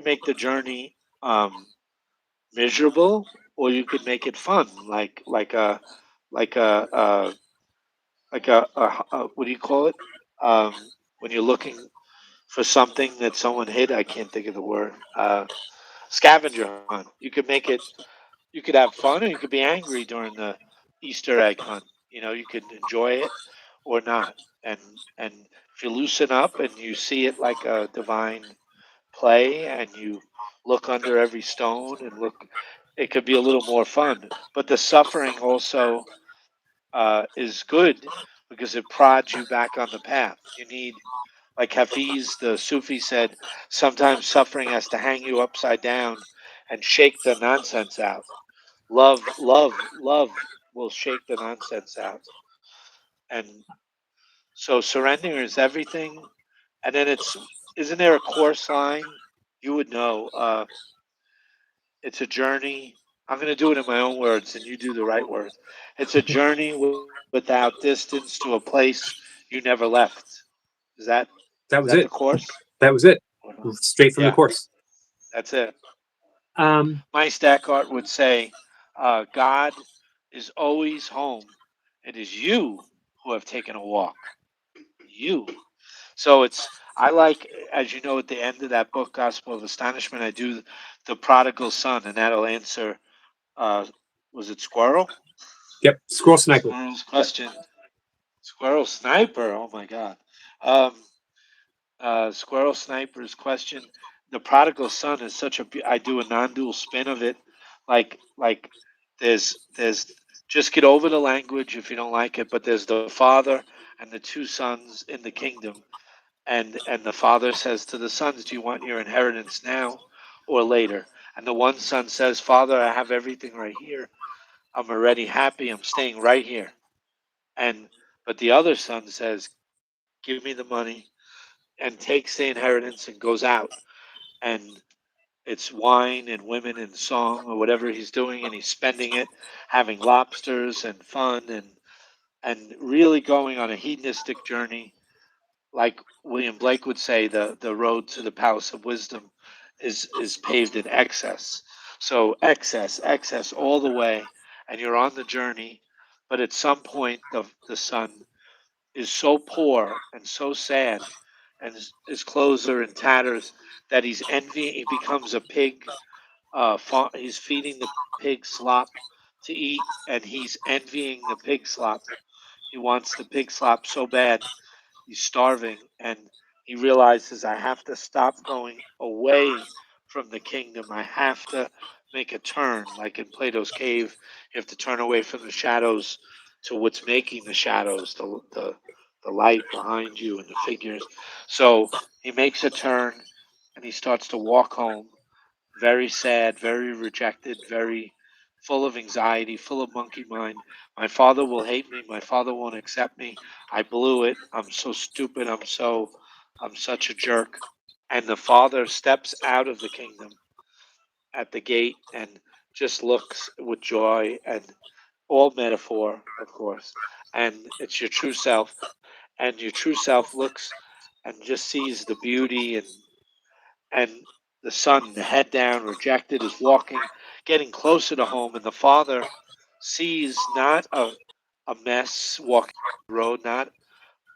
make the journey miserable, or you could make it fun, like a what do you call it? When you're looking for something that someone hid, I can't think of the word. Scavenger hunt. You could have fun, or you could be angry during the Easter egg hunt. You could enjoy it or not. And and if you loosen up and you see it like a divine play, and you look under every stone and look, it could be a little more fun. But the suffering also is good because it prods you back on the path. You need, like Hafiz, the Sufi, said, sometimes suffering has to hang you upside down and shake the nonsense out. Love, love, love will shake the nonsense out. And so surrendering is everything. And then isn't there a chorus line? You would know. It's a journey. I'm going to do it in my own words, and you do the right words. It's a journey without distance to a place you never left. Is That that was the it. course? That was it. Or not? Straight from the Yeah, course. that's it. Um, My Stackart would say, God is always home. It is you who have taken a walk. You. So I like, as you know, at the end of that book, Gospel of Astonishment, I do the prodigal son, and that'll answer, uh, was it Squirrel? yep. Squirrel Sniper. Squirrel's question. Squirrel Sniper. Oh my God. Um, Squirrel Sniper's question. The prodigal son is such a. I do a non-dual spin of it, like there's just get over the language if you don't like it, but there's the father and the two sons in the kingdom, and the father says to the sons, "Do you want your inheritance now or later?" And the one son says, "Father, I have everything right here. I'm already happy. I'm staying right here." And but the other son says, "Give me the money," and takes the inheritance and goes out. And it's wine and women and song or whatever he's doing, and he's spending it having lobsters and fun, and really going on a hedonistic journey. Like William Blake would say, the road to the palace of wisdom is paved in excess. So excess all the way, and you're on the journey. But at some point, the son is so poor and so sad, and his clothes are in tatters, that he's envying. He becomes a pig. He's feeding the pig slop to eat, and he's envying the pig slop. He wants the pig slop so bad. He's starving, and he realizes, I have to stop going away from the kingdom. I have to make a turn, like in Plato's cave. You have to turn away from the shadows to what's making the shadows, the light behind you and the figures. So he makes a turn, and he starts to walk home, very sad, very rejected, very full of anxiety, full of monkey mind. My father will hate me. My father won't accept me. I blew it. I'm so stupid. I'm such a jerk. And the father steps out of the kingdom at the gate and just looks with joy, and all metaphor, of course. And it's your true self, and your true self looks and just sees the beauty, and the son, the head down, rejected, is walking, getting closer to home, and the father sees not a mess walking the road, not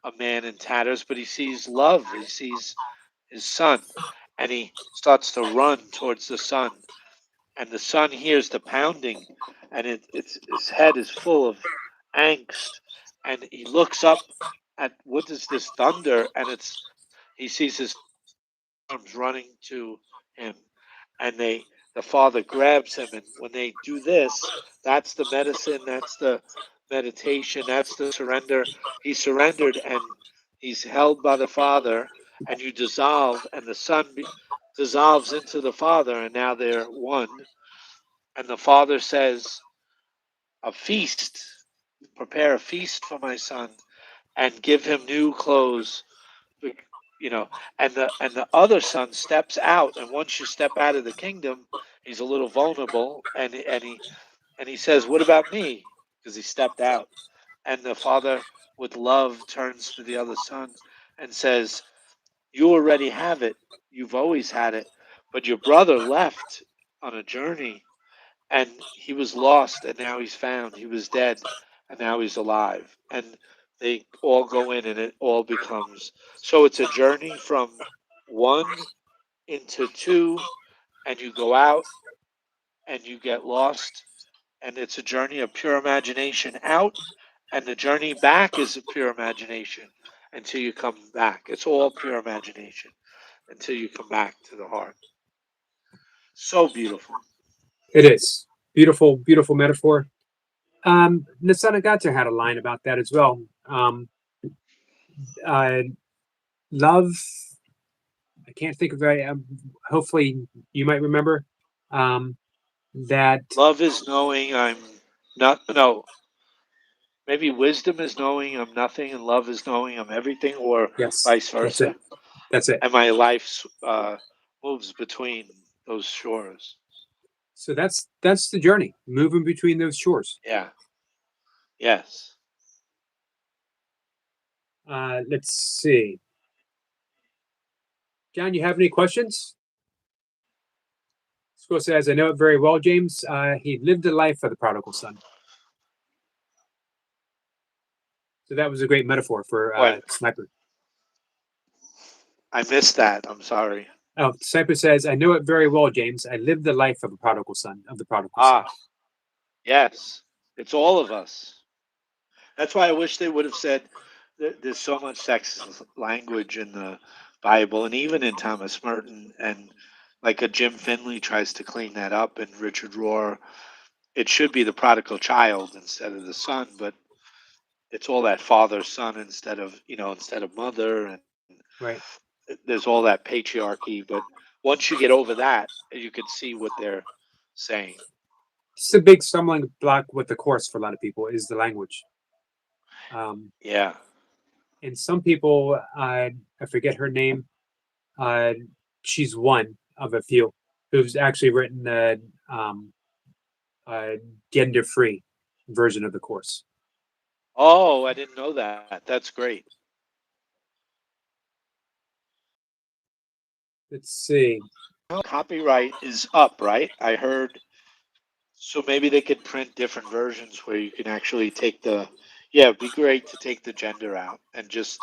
a man in tatters, but he sees love. He sees his son, and he starts to run towards the son, and the son hears the pounding, and it's his head is full of angst, and he looks up at what is this thunder, and he sees his father's arms running to him, and the father grabs him, and when they do this, that's the medicine, that's the meditation, that's the surrender. He surrendered, and he's held by the father, and you dissolve, and the son dissolves into the father, and now they're one. And the father says, a feast, prepare a feast for my son, and give him new clothes, you know. And the other son steps out, and once you step out of the kingdom, he's a little vulnerable, and he says, what about me? Because he stepped out. And the father with love turns to the other son and says, you already have it, you've always had it, but your brother left on a journey, and he was lost, and now he's found. He was dead, and now he's alive. And they all go in, and it all becomes, so it's a journey from one into two, and you go out and you get lost, and it's a journey of pure imagination out, and the journey back is a pure imagination until you come back. It's all pure imagination until you come back to the heart. So beautiful. It is beautiful, beautiful metaphor. Nisaragata had a line about that as well. Uh, Love. I can't think of it. Hopefully, you might remember that. Love is knowing I'm not, no, maybe wisdom is knowing I'm nothing, and love is knowing I'm everything, or Yes, vice that's it. versa. That's it. And my life moves between those shores. So that's the journey, moving between those shores. Yeah. Yes. Let's see, John. You have any questions? School says, "I know it very well, James. He lived the life of the prodigal son." So that was a great metaphor for What? Sniper. I missed that. I'm sorry. Oh, Sniper says, "I know it very well, James. I lived the life of a prodigal son, of the prodigal son." Ah, yes. It's all of us. That's why I wish they would have said there's so much sexist language in the Bible, and even in Thomas Merton, and like a Jim Finley tries to clean that up, and Richard Rohr. It should be the prodigal child instead of the son, but it's all that father son instead of mother, and Right. there's all that patriarchy. But once you get over that, you can see what they're saying. It's a big stumbling block with the course for a lot of people is the language. Um, Yeah. and some people, I forget her name. Uh, she's one of a few who's actually written um, a gender-free version of the course. Oh, I didn't know that. That's great. Let's see. Copyright is up, right? I heard. So maybe they could print different versions where you can actually take the. Yeah, it'd be great to take the gender out and just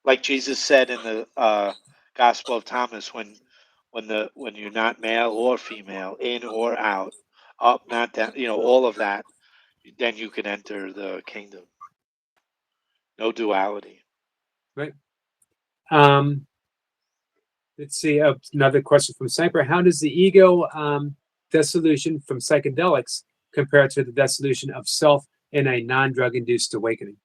like Jesus said in the Gospel of Thomas, when you're not male or female, in or out, up, not down, all of that, then you can enter the kingdom. No duality. Right. Um, let's see. Another question from Cypher. How does the ego dissolution from psychedelics compare to the dissolution of self in a non-drug induced awakening?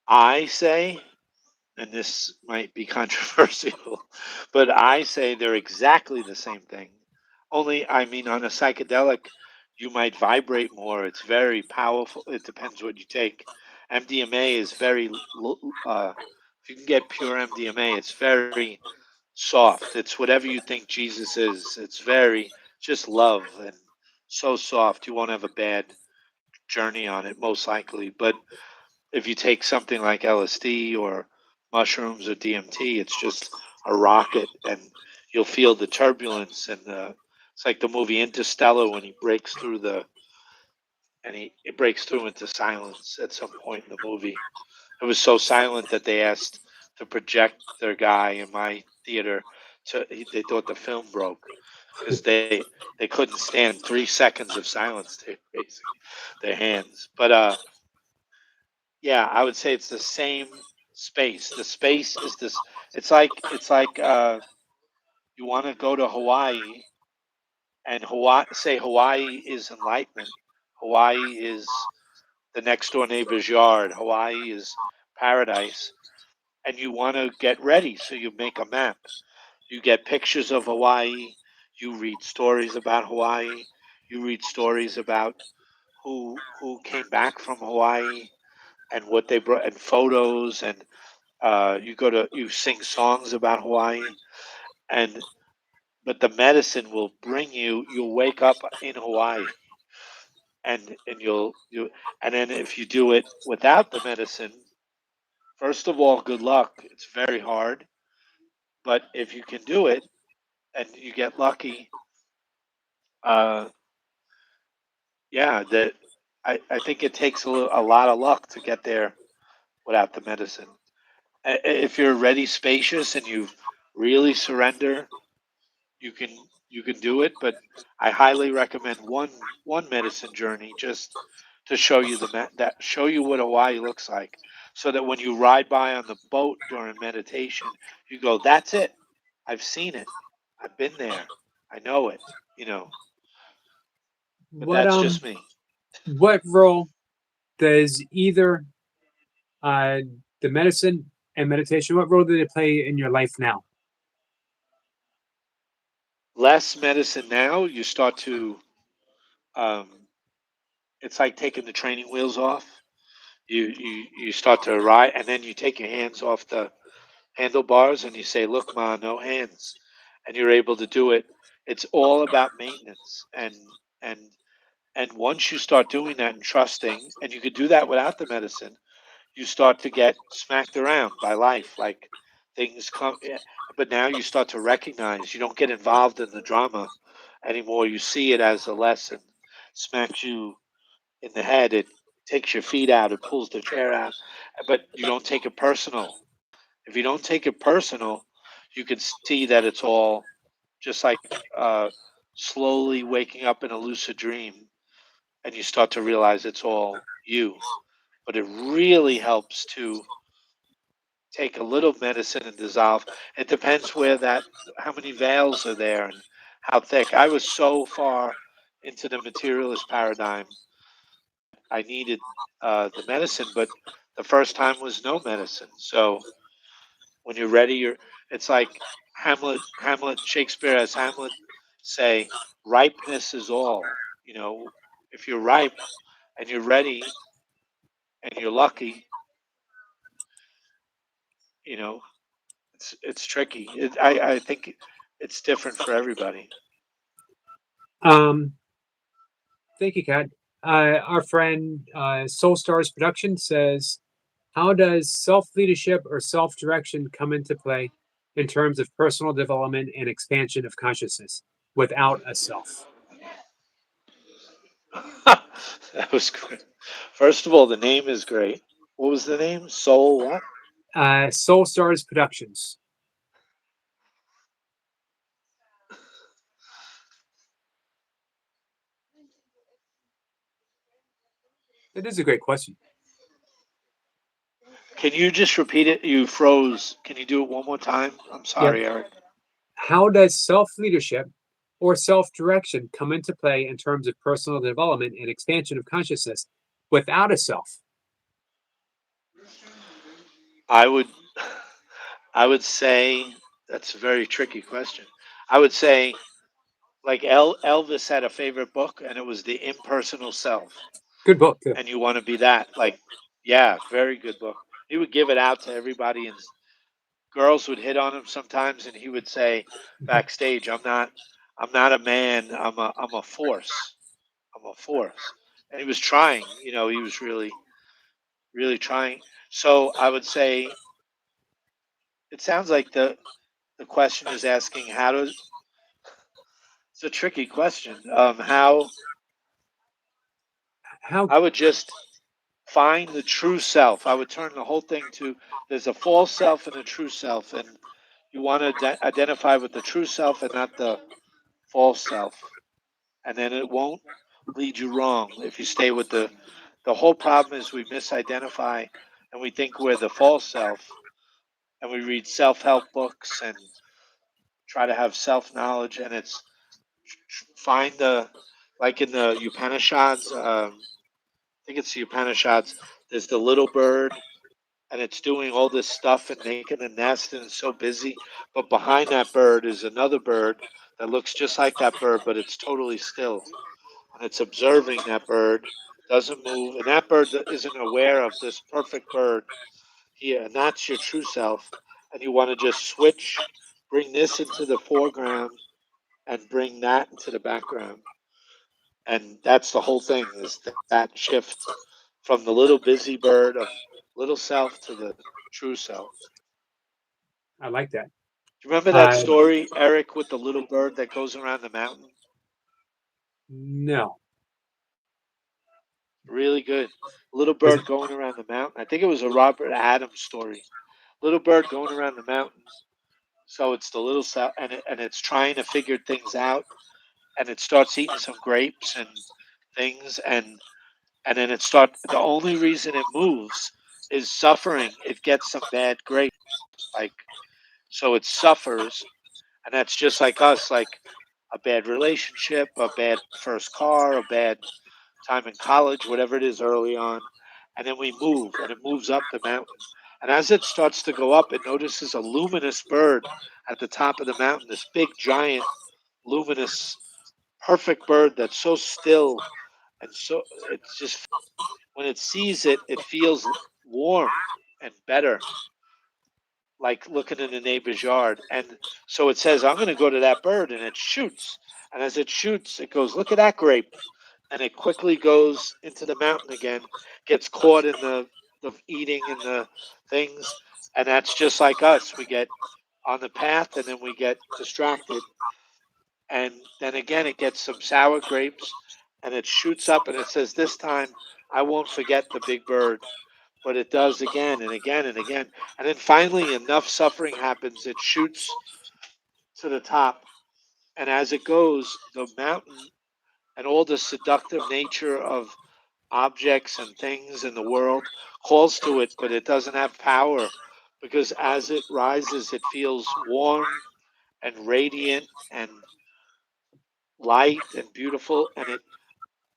I say, and this might be controversial, but I say they're exactly the same thing. Only, I mean, on a psychedelic, you might vibrate more. It's very powerful. It depends what you take. MDMA is very, if you can get pure MDMA, it's very soft. It's whatever you think Jesus is. It's very just love and so soft. You won't have a bad journey on it, most likely. But if you take something like LSD or mushrooms or DMT, it's just a rocket, and you'll feel the turbulence and it's like the movie Interstellar when he breaks through the and he it breaks through into silence at some point in the movie. It was so silent that they asked to project their guy in my theater. They thought the film broke because they couldn't stand 3 seconds of silence. They raising their hands, but yeah, I would say it's the same space. The space is this. It's like you want to go to Hawaii, and Hawaii is enlightenment. Hawaii is the next door neighbor's yard. Hawaii is paradise, and you want to get ready. So you make a map. You get pictures of Hawaii. You read stories about Hawaii. You read stories about who came back from Hawaii and what they brought, and photos, and you sing songs about Hawaii, and but the medicine will bring you. You'll wake up in Hawaii, and you and then if you do it without the medicine, first of all, good luck. It's very hard, but if you can do it and you get lucky, uh, yeah, that I think it takes a lot of luck to get there without the medicine. If you're ready, spacious, and you really surrender, you can you can do it. But I highly recommend one medicine journey just to show you that show you what Hawaii looks like, so that when you ride by on the boat during meditation, you go, "That's it. I've seen it. I've been there. I know it." You know, but What that's just me. what role does either uh the medicine and meditation, what role do they play in your life now? Less medicine now. You start to. Um, it's like taking the training wheels off. You start to ride, and then you take your hands off the handlebars and you say, "Look, ma, no hands," and you're able to do it. It's all about maintenance, and and once you start doing that and trusting, and you could do that without the medicine, you start to get smacked around by life, like things come. But now you start to recognize you don't get involved in the drama anymore. You see it as a lesson. Smacks you in the head, it takes your feet out, it pulls the chair out, but you don't take it personal. If you don't take it personal, you can see that it's all just like slowly waking up in a lucid dream, and you start to realize it's all you. But it really helps to take a little medicine and dissolve. It depends how many veils are there and how thick. I was so far into the materialist paradigm that I needed the medicine, but the first time was no medicine. So when you're ready, it's like Hamlet, Shakespeare as Hamlet say, ripeness is all. You know, if you're ripe and you're ready and you're lucky, you know, it's tricky. I think it's different for everybody. Um, Thank you, Kat. Our friend Soul Stars Production says, how does self leadership or self direction come into play in terms of personal development and expansion of consciousness without a self? That was great. First of all, the name is great. What was the name? Soul what? Soul Stars Productions. That is a great question. Can you just repeat it? You froze. Can you do it one more time? I'm Yep. sorry, Eric. How does self leadership or self direction come into play in terms of personal development and expansion of consciousness without a self? I would I would say that's a very tricky question. I would say like Elvis had a favorite book, and it was The Impersonal Self, Good book, too. and you want to be that. Like, yeah, very good book. He would give it out to everybody in girls would hit on him sometimes, and he would say backstage, I'm not a man. I'm a force. I'm a force." And he was trying. You know, he was really trying. So I would say it sounds like the question is asking how to. It's a tricky question. How How I would just find the true self. I would turn the whole thing to there's a false self and a true self, and you want to identify with the true self and not the false self, and then it won't lead you wrong if you stay with the whole problem is we misidentify and we think we're the false self, and we read self-help books and try to have self-knowledge, and it's find the like in the Upanishads. I think it's the Upanishads. There's the little bird, and it's doing all this stuff and making a nest, and it's so busy. But behind that bird is another bird that looks just like that bird, but it's totally still, and it's observing that bird, doesn't move, and that bird isn't aware of this perfect bird here, and that's your true self. And you want to just switch, bring this into the foreground, and bring that into the background, and that's the whole thing is that shift from the little busy bird of little self to the true self. I like that. Do you remember that Uh, story, Eric, with the little bird that goes around the mountain? no, Really good. Little was bird it? going around the mountain. I think it was a Robert Adams story. Little bird going around the mountain. So it's the little self, and it's trying to figure things out, and it starts eating some grapes and things, and then it start. The only reason it moves is suffering. It gets some bad grapes, like so it suffers, and that's just like us, like a bad relationship, a bad first car, a bad time in college, whatever it is early on, and then we move, and it moves up the mountain. And as it starts to go up, it notices a luminous bird at the top of the mountain, this big, giant, luminous, perfect bird that's so still and so it's just when it sees it, it feels warm and better, like looking in the neighbor's yard. And so it says, I'm going to go to that bird, and it shoots. And as it shoots, it goes, look at that grape. And it quickly goes into the mountain again, gets caught in the eating and the things. And that's just like us. We get on the path and then we get distracted. And then again, it gets some sour grapes and it shoots up and it says, this time I won't forget the big bird. But it does again and again and again. And then finally, enough suffering happens. It shoots to the top. And as it goes, the mountain and all the seductive nature of objects and things in the world calls to it, but it doesn't have power because as it rises, it feels warm and radiant and light and beautiful. And it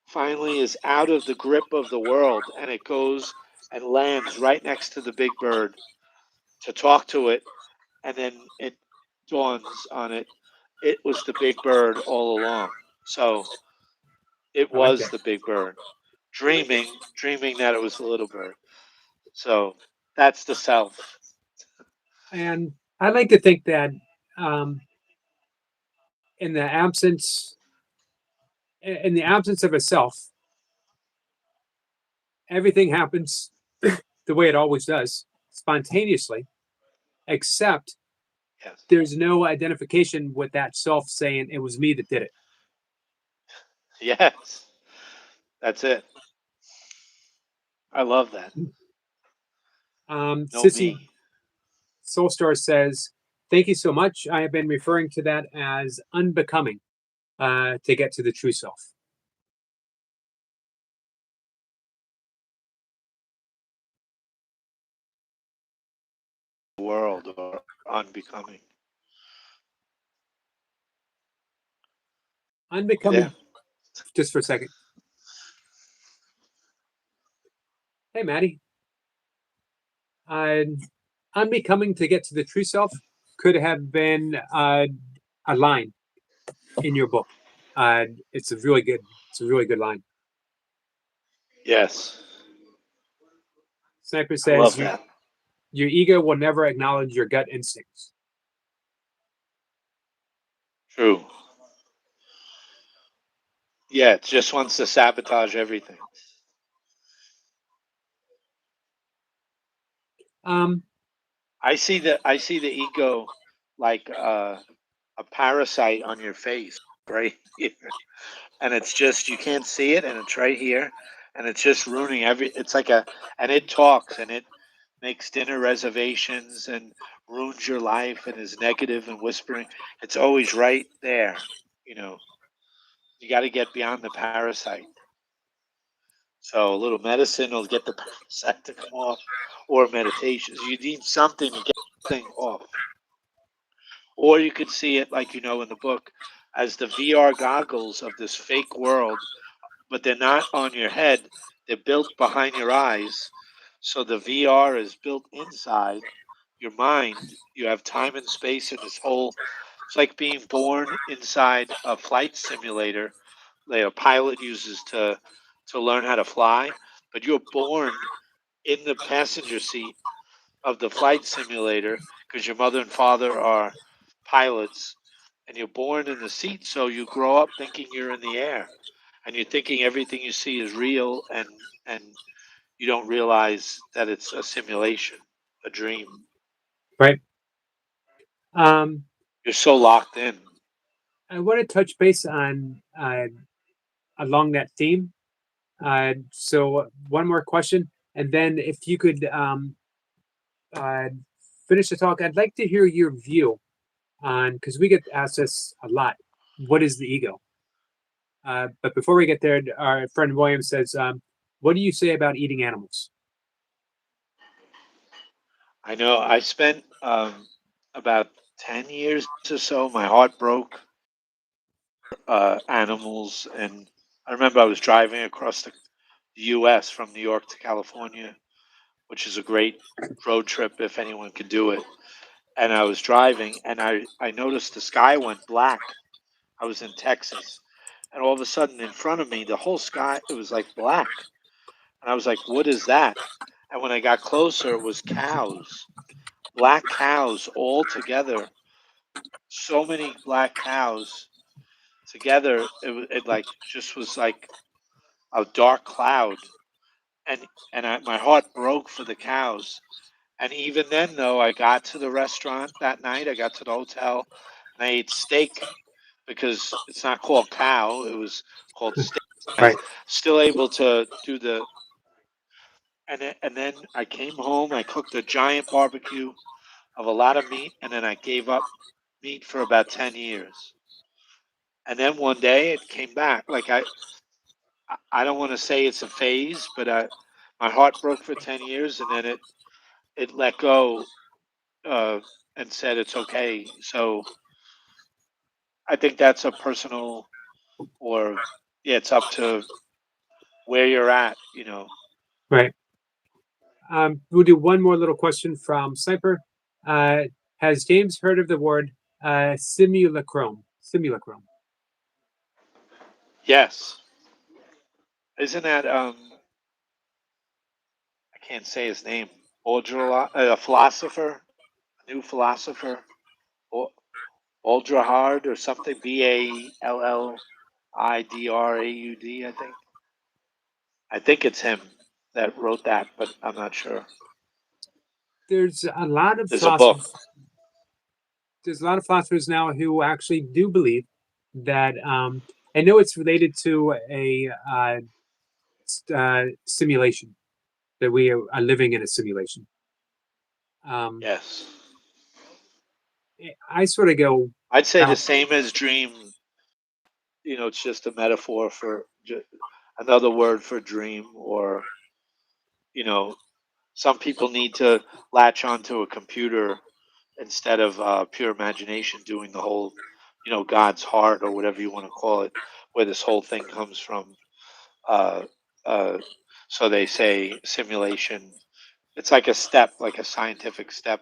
finally is out of the grip of the world and it goes and lands right next to the big bird to talk to it. And then it dawns on it, it was the big bird all along. So it I like was that. the big bird, dreaming that it was the little bird. So that's the self. And I like to think that um, in the absence in the absence of a self, everything happens the way it always does, spontaneously, except Yes. there's no identification with that self saying it was me that did it. Yes. That's it. I love that. No Sissy me. Soulstar says, "Thank you so much. I have been referring to that as unbecoming to get to the true self." World or unbecoming. You there? Unbecoming, just for a second. Hey, Maddie. Uh, unbecoming to get to the true self could have been a line in your book. It's a really good. It's a really good line. Yes. Sniper I love says, that. Your ego will never acknowledge your gut instincts. True. Yeah, it just wants to sabotage everything. Um, I see the ego like a parasite on your face, right here, and it's just you can't see it, and it's right here, and it's just ruining every. It's like a, and it talks and it makes dinner reservations and ruins your life and is negative and whispering. It's always right there. You know, you got to get beyond the parasite. So a little medicine will get the parasite to come off, or meditations. You need something to get the thing off. Or you could see it, like in the book, as the VR goggles of this fake world, but they're not on your head. They're built behind your eyes. So the VR is built inside your mind. You have time and space in this whole. It's like being born inside a flight simulator that a pilot uses to learn how to fly, but you're born in the passenger seat of the flight simulator because your mother and father are pilots, and you're born in the seat, so you grow up thinking you're in the air, and you're thinking everything you see is real, and you don't realize that it's a simulation, a dream. right. Um, You're so locked in. I want to touch base on along that theme. So one more question, and then if you could uh, finish the talk, I'd like to hear your view on because we get asked this a lot. What is the ego? But before we get there, our friend William says, "What do you say about eating animals?" I know I spent about 10 years or so, my heart broke animals. And I remember I was driving across the US from New York to California, which is a great road trip if anyone could do it. And I was driving and I noticed the sky went black. I was in Texas. And all of a sudden in front of me, the whole sky, it was like black. And I was like, what is that? And when I got closer, it was cows, black cows all together. So many black cows together. It like just was like a dark cloud. And my heart broke for the cows. And even then, though, I got to the restaurant that night. I got to the hotel, and I ate steak because it's not called cow; it was called steak. I Right, was still able to do the, and then I came home. I cooked a giant barbecue of a lot of meat, and then I gave up meat for about 10 years. And then one day it came back. Like I don't want to say it's a phase, but my heart broke for 10 years, and then it let go uh, and said it's okay. So I think that's a personal, or yeah, it's up to where you're at. right. We'll do one more little question from Sniper. Uh, has James heard of the word simulacrum? Simulacrum. Yes, isn't that I can't say his name. Baudrillard, a philosopher, a new philosopher, Ba- Baudrillard or something. Ballidraud. I think. I think it's him that wrote that, but I'm not sure. There's a lot of There's a book. philosophers. There's a lot of philosophers now who actually do believe that. I know it's related to a simulation that we are living in a simulation. Um, Yes, I sort of go, I'd say the well, same as dream. It's just a metaphor for another word for dream, or you know, some people need to latch onto a computer instead of pure imagination, doing the whole, God's heart or whatever you want to call it, where this whole thing comes from. Uh, uh, so they say simulation. It's like a step, like a scientific step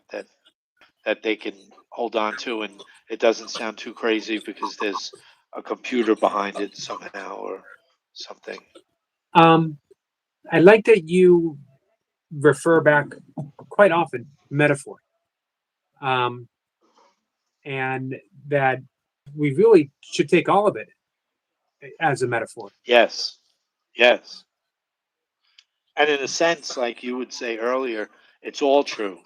that they can hold on to, and it doesn't sound too crazy because there's a computer behind it somehow or something. um, I like that you refer back quite often metaphor, um, and that we really should take all of it as a metaphor. Yes. Yes. And in a sense, like you would say earlier, it's all true.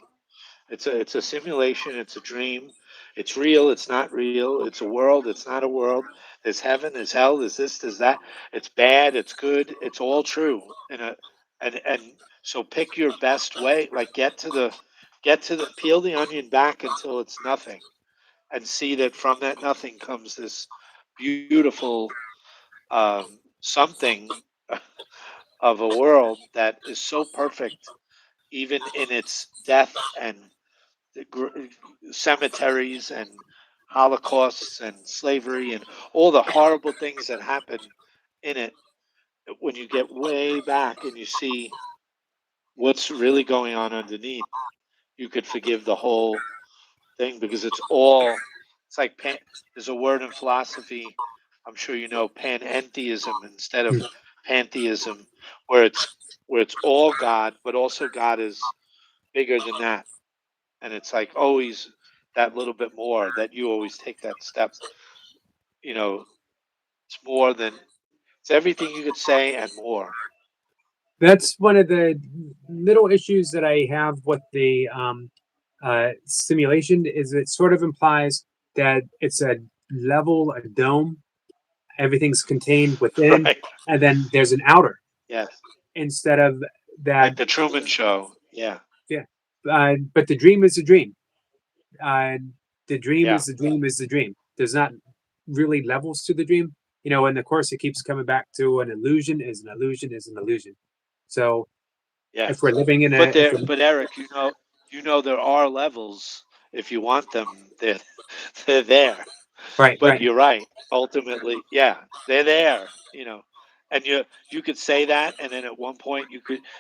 It's a simulation, it's a dream, it's real, it's not real, it's a world, it's not a world. There's heaven, there's hell, there's this, there's that. It's bad, it's good, it's all true. And so pick your best way, like get to the peel the onion back until it's nothing and see that from that nothing comes this beautiful something of a world that is so perfect even in its death and the cemeteries and holocausts and slavery and all the horrible things that happen in it. When you get way back and you see what's really going on underneath, you could forgive the whole thing because it's like there's a word in philosophy, I'm sure you know, panentheism instead of pantheism, where it's all God, but also God is bigger than that. And it's like always that little bit more that you always take that step. You know, it's more than it's everything you could say and more. That's one of the little issues that I have with the simulation is it sort of implies that it's a level, a dome, everything's contained within, Right? and then there's an outer Yes. instead of that. Like the Truman Show. Yeah. Yeah, but the dream is a dream. Uh, the dream Yeah. is the dream is the dream. There's not really levels to the dream, and of course it keeps coming back to an illusion is an illusion is an illusion. So if we're Yes. living in a, But if there, we're, but Eric, you know there are levels. If you want them, they're there. right, But right, you're right. Ultimately, yeah, they're there. And you could say that, and then at one point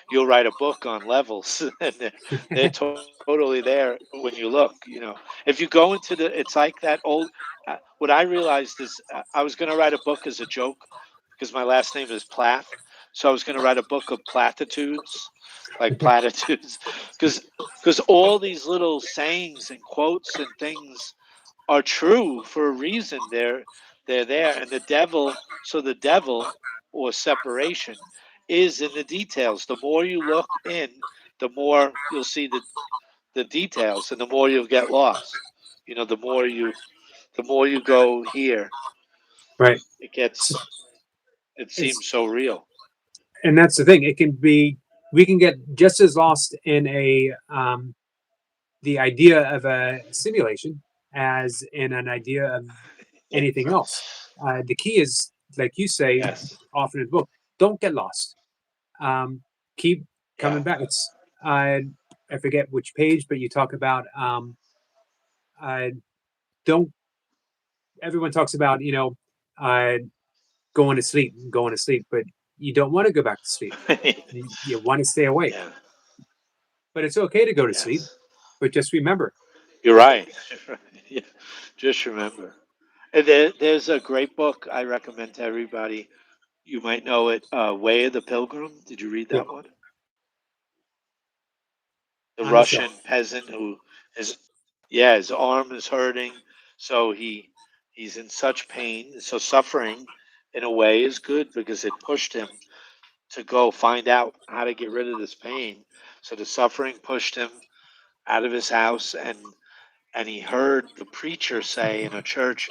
you'll write a book on levels, and they're totally there when you look. If you go into it's like that old. What I realized is I was going to write a book as a joke because my last name is Plath, so I was going to write a book of platitudes, like platitudes, because all these little sayings and quotes and things are true for a reason. They're there, and the devil or separation is in the details. The more you look in, the more you'll see the details, and the more you'll get lost. The more you go here, right. it So gets it it's seems so real. and that's the thing. It can be we can get just as lost in a the idea of a simulation as in an idea of anything Yes. else. The key is, like you say, Yes. often in the book, don't get lost. Um, keep Yeah. coming back. It's I forget which page, but you talk about uh, don't. Everyone talks about uh, going to sleep, but you don't want to go back to sleep. You want to stay awake, Yeah. but it's okay to go to sleep. Yes. But just remember, You're right. Yeah. Just remember. And there's a great book I recommend to everybody. You might know it, Way of the Pilgrim. Did you read yeah, that one? The on the shelf. Russian peasant who his arm is hurting, so he's in such pain. So suffering, in a way, is good because it pushed him to go find out how to get rid of this pain. So the suffering pushed him out of his house, and he heard the preacher say in a church,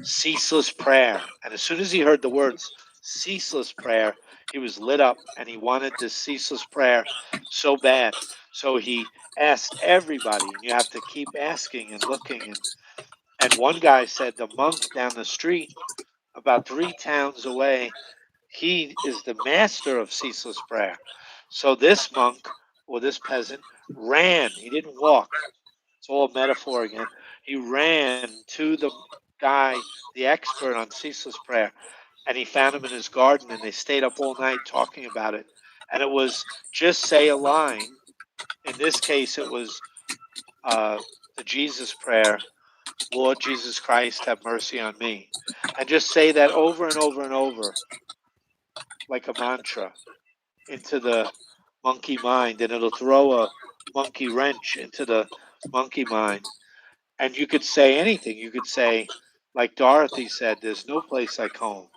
ceaseless prayer. And as soon as he heard the words ceaseless prayer, he was lit up and he wanted this ceaseless prayer so bad. So he asked everybody, and you have to keep asking and looking. And one guy said the monk down the street, about 3 towns away, he is the master of ceaseless prayer. So this monk or this peasant ran. He didn't walk. It's all a metaphor again. He ran to the guy, the expert on ceaseless prayer, and he found him in his garden, and they stayed up all night talking about it. And it was just say a line. In this case, it was the Jesus prayer, Lord Jesus Christ, have mercy on me. And just say that over and over and over like a mantra into the monkey mind, and it'll throw monkey wrench into the monkey mind. And you could say anything. You could say, like Dorothy said, there's no place like home.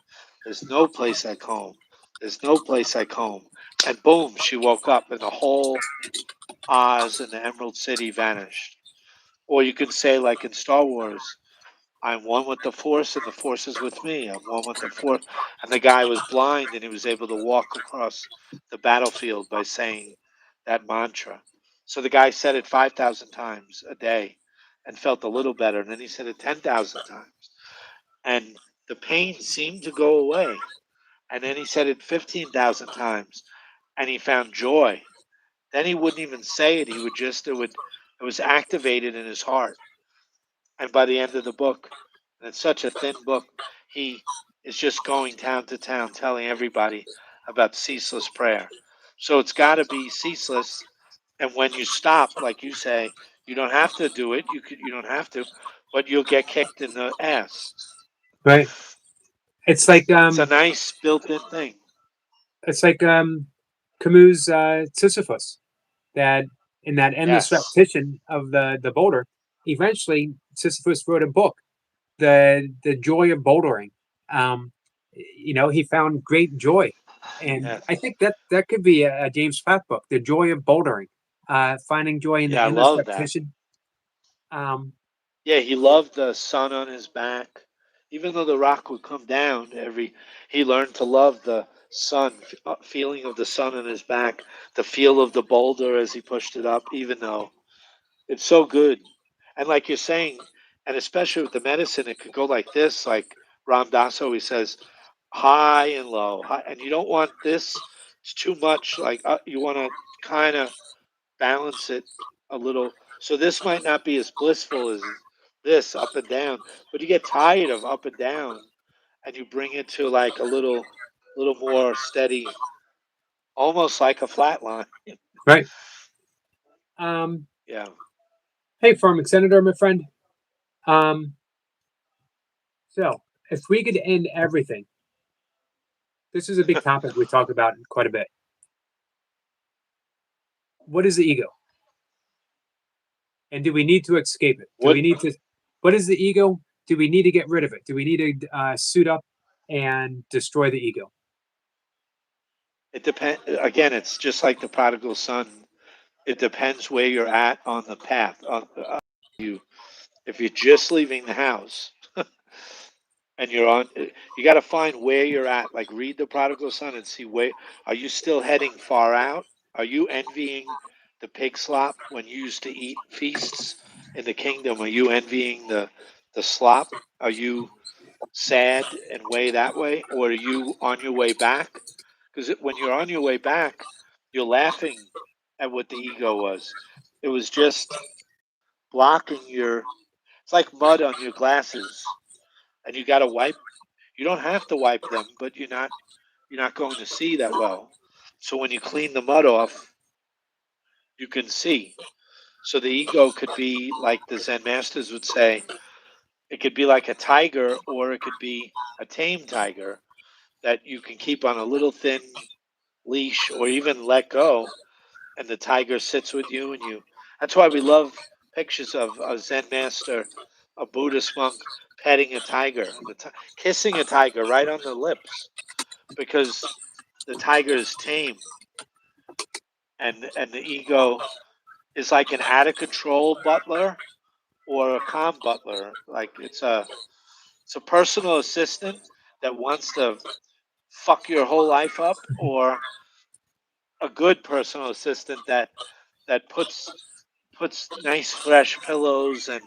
There's no place like home. There's no place like home. And boom, she woke up and the whole Oz and the Emerald City vanished. Or you could say, like in Star Wars, I'm one with the Force and the Force is with me. I'm one with the Force. And the guy was blind and he was able to walk across the battlefield by saying that mantra. So the guy said it 5,000 times a day and felt a little better. And then he said it 10,000 times. And the pain seemed to go away. And then he said it 15,000 times and he found joy. Then he wouldn't even say it. He would just, it was activated in his heart. And by the end of the book, and it's such a thin book, he is just going town to town telling everybody about ceaseless prayer. So it's got to be ceaseless. And when you stop, like you say, you don't have to do it. You don't have to, but you'll get kicked in the ass. Right. It's like It's a nice built-in thing. it's like Camus' Sisyphus, that in that endless Yes. repetition of the boulder, eventually Sisyphus wrote a book, the joy of bouldering. Um, he found great joy, and Yes. I think that could be a James Plath book, the joy of bouldering, finding joy in the Yeah, I endless love that. repetition. Um, Yeah, he loved the sun on his back. Even though the rock would come down he learned to love the sun, feeling of the sun on his back, the feel of the boulder as he pushed it up, even though it's so good. And like you're saying, and especially with the medicine, it could go like this, like Ram Dass always says, high and low. And you don't want this, it's too much. Like you want to kind of balance it a little. So this might not be as blissful as this up and down, but you get tired of up and down and you bring it to like a little more steady, almost like a flat line. right. Um, Yeah. hey, farming senator, my friend. Um, so if we could end everything, this is a big topic we talk about quite a bit. What is the ego? And do we need to escape it? Do What we need to? What is the ego? Do we need to get rid of it? Do we need to suit up and destroy the ego? it depends again, it's just like the prodigal son. It depends where you're at on the path. On you if you're just leaving the house and you're on you got to find where you're at, like read the prodigal son and see where are you still heading far out, are you envying the pig slop when you used to eat feasts in the kingdom, are you envying the slop, are you sad and way that way, or are you on your way back? Because when you're on your way back you're laughing at what the ego was. It was just blocking your, it's like mud on your glasses and you got to wipe, you don't have to wipe them, but you're not going to see that well. So when you clean the mud off, you can see. So the ego could be like the Zen masters would say, it could be like a tiger or it could be a tame tiger that you can keep on a little thin leash or even let go and the tiger sits with you and you, that's why we love pictures of a Zen master, a Buddhist monk petting a tiger and kissing a tiger right on the lips because the tiger is tame and the ego is like an out of control butler or a calm butler. Like it's a personal assistant that wants to fuck your whole life up, or a good personal assistant that puts nice fresh pillows and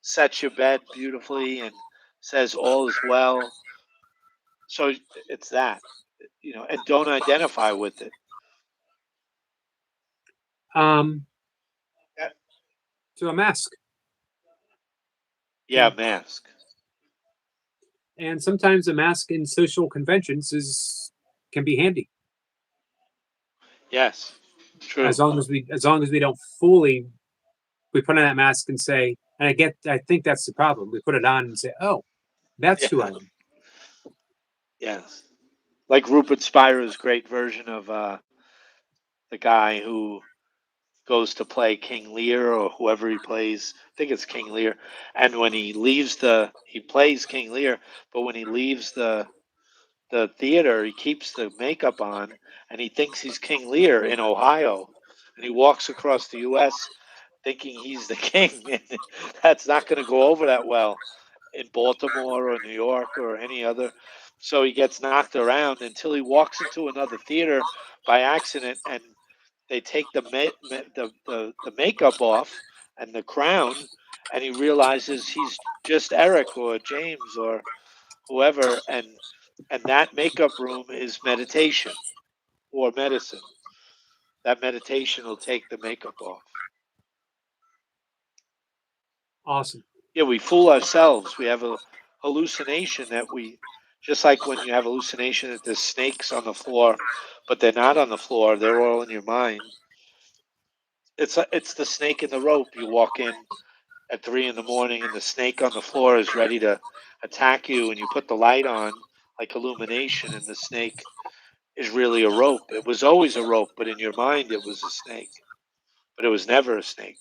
sets your bed beautifully and says all is well. So it's that, and don't identify with it. Um, Yeah, to a mask, yeah, and mask. sometimes a mask in social conventions is can be handy Yes, true. as long as we don't fully we put on that mask and say, and I think that's the problem. We put it on and say, oh, that's who I Yeah, am. yes. Like Rupert Spiro's great version of the guy who goes to play King Lear or whoever he plays. I think it's King Lear. And when he leaves he plays King Lear, but when he leaves the theater, he keeps the makeup on and he thinks he's King Lear in Ohio. And he walks across the U.S. thinking he's the king. And that's not going to go over that well in Baltimore or New York or any other. So he gets knocked around until he walks into another theater by accident, and they take the makeup off and the crown, and he realizes he's just Eric or James or whoever, and that makeup room is meditation or medicine. That meditation will take the makeup off. Awesome. Yeah, we fool ourselves. We have a hallucination that we, just like when you have hallucination that there's snakes on the floor, but they're not on the floor. They're all in your mind. It's the snake in the rope. You walk in at 3 in the morning, and the snake on the floor is ready to attack you, and you put the light on like illumination, and the snake is really a rope. It was always a rope, but in your mind it was a snake, but it was never a snake.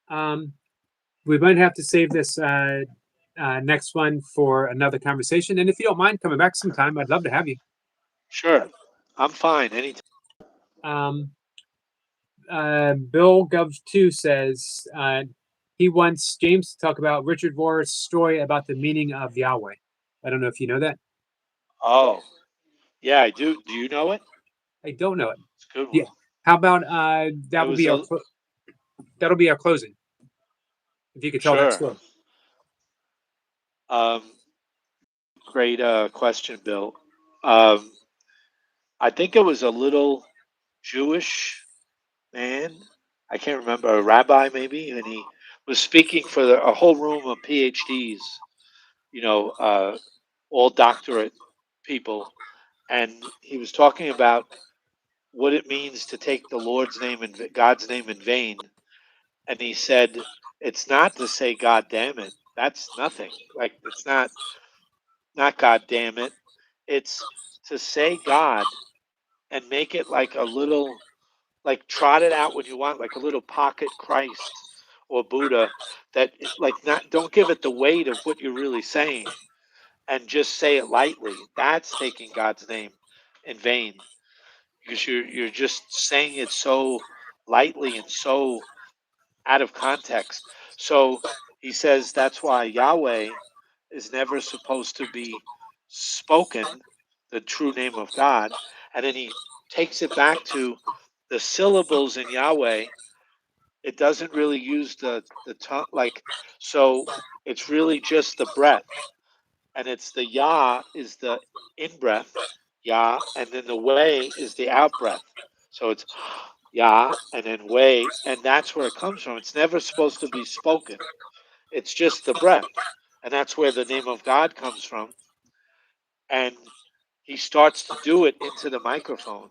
Um, we might have to save this next one for another conversation. And if you don't mind coming back sometime, I'd love to have you. Sure, I'm fine. Anytime. Um, Bill Gov2 says he wants James to talk about Richard Rohr's story about the meaning of Yahweh. I don't know if you know that. Oh, yeah, I do. Do you know it? I don't know it. It's a good Yeah. one. How about It was a that'll be our closing. If you could tell that sure. story. Um, great question, Bill. Um, I think it was a little Jewish man. I can't remember, a rabbi maybe, and he was speaking for a whole room of PhDs. You know, all doctorate people, and he was talking about what it means to take the Lord's name and God's name in vain. And he said, it's not to say God damn it. That's nothing. Like it's not God damn it. It's to say God and make it like a little, like trot it out when you want, like a little pocket Christ or Buddha, that like not, don't give it the weight of what you're really saying, and just say it lightly. That's taking God's name in vain, because you're just saying it so lightly and so out of context. So he says that's why Yahweh is never supposed to be spoken, the true name of God. And then he takes it back to the syllables in Yahweh. It doesn't really use the tongue, like, so it's really just the breath. And it's the Yah is the in breath, Yah, and then the way is the out breath. So it's Yah and then way, and that's where it comes from. It's never supposed to be spoken. It's just the breath. And that's where the name of God comes from. And he starts to do it into the microphone.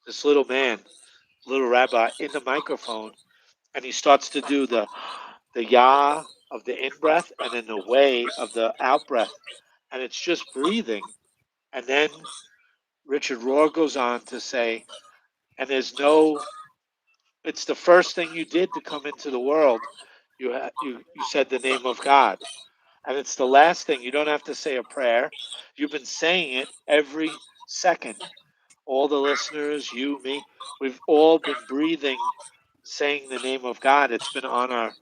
This little man, little rabbi in the microphone, and he starts to do the Yah of the in breath and then the way of the out breath. And it's just breathing. And then Richard Rohr goes on to say, and there's no, it's the first thing you did to come into the world. You said the name of God, and it's the last thing. You don't have to say a prayer. You've been saying it every second. All the listeners, you, me, we've all been breathing, saying the name of God. It's been on our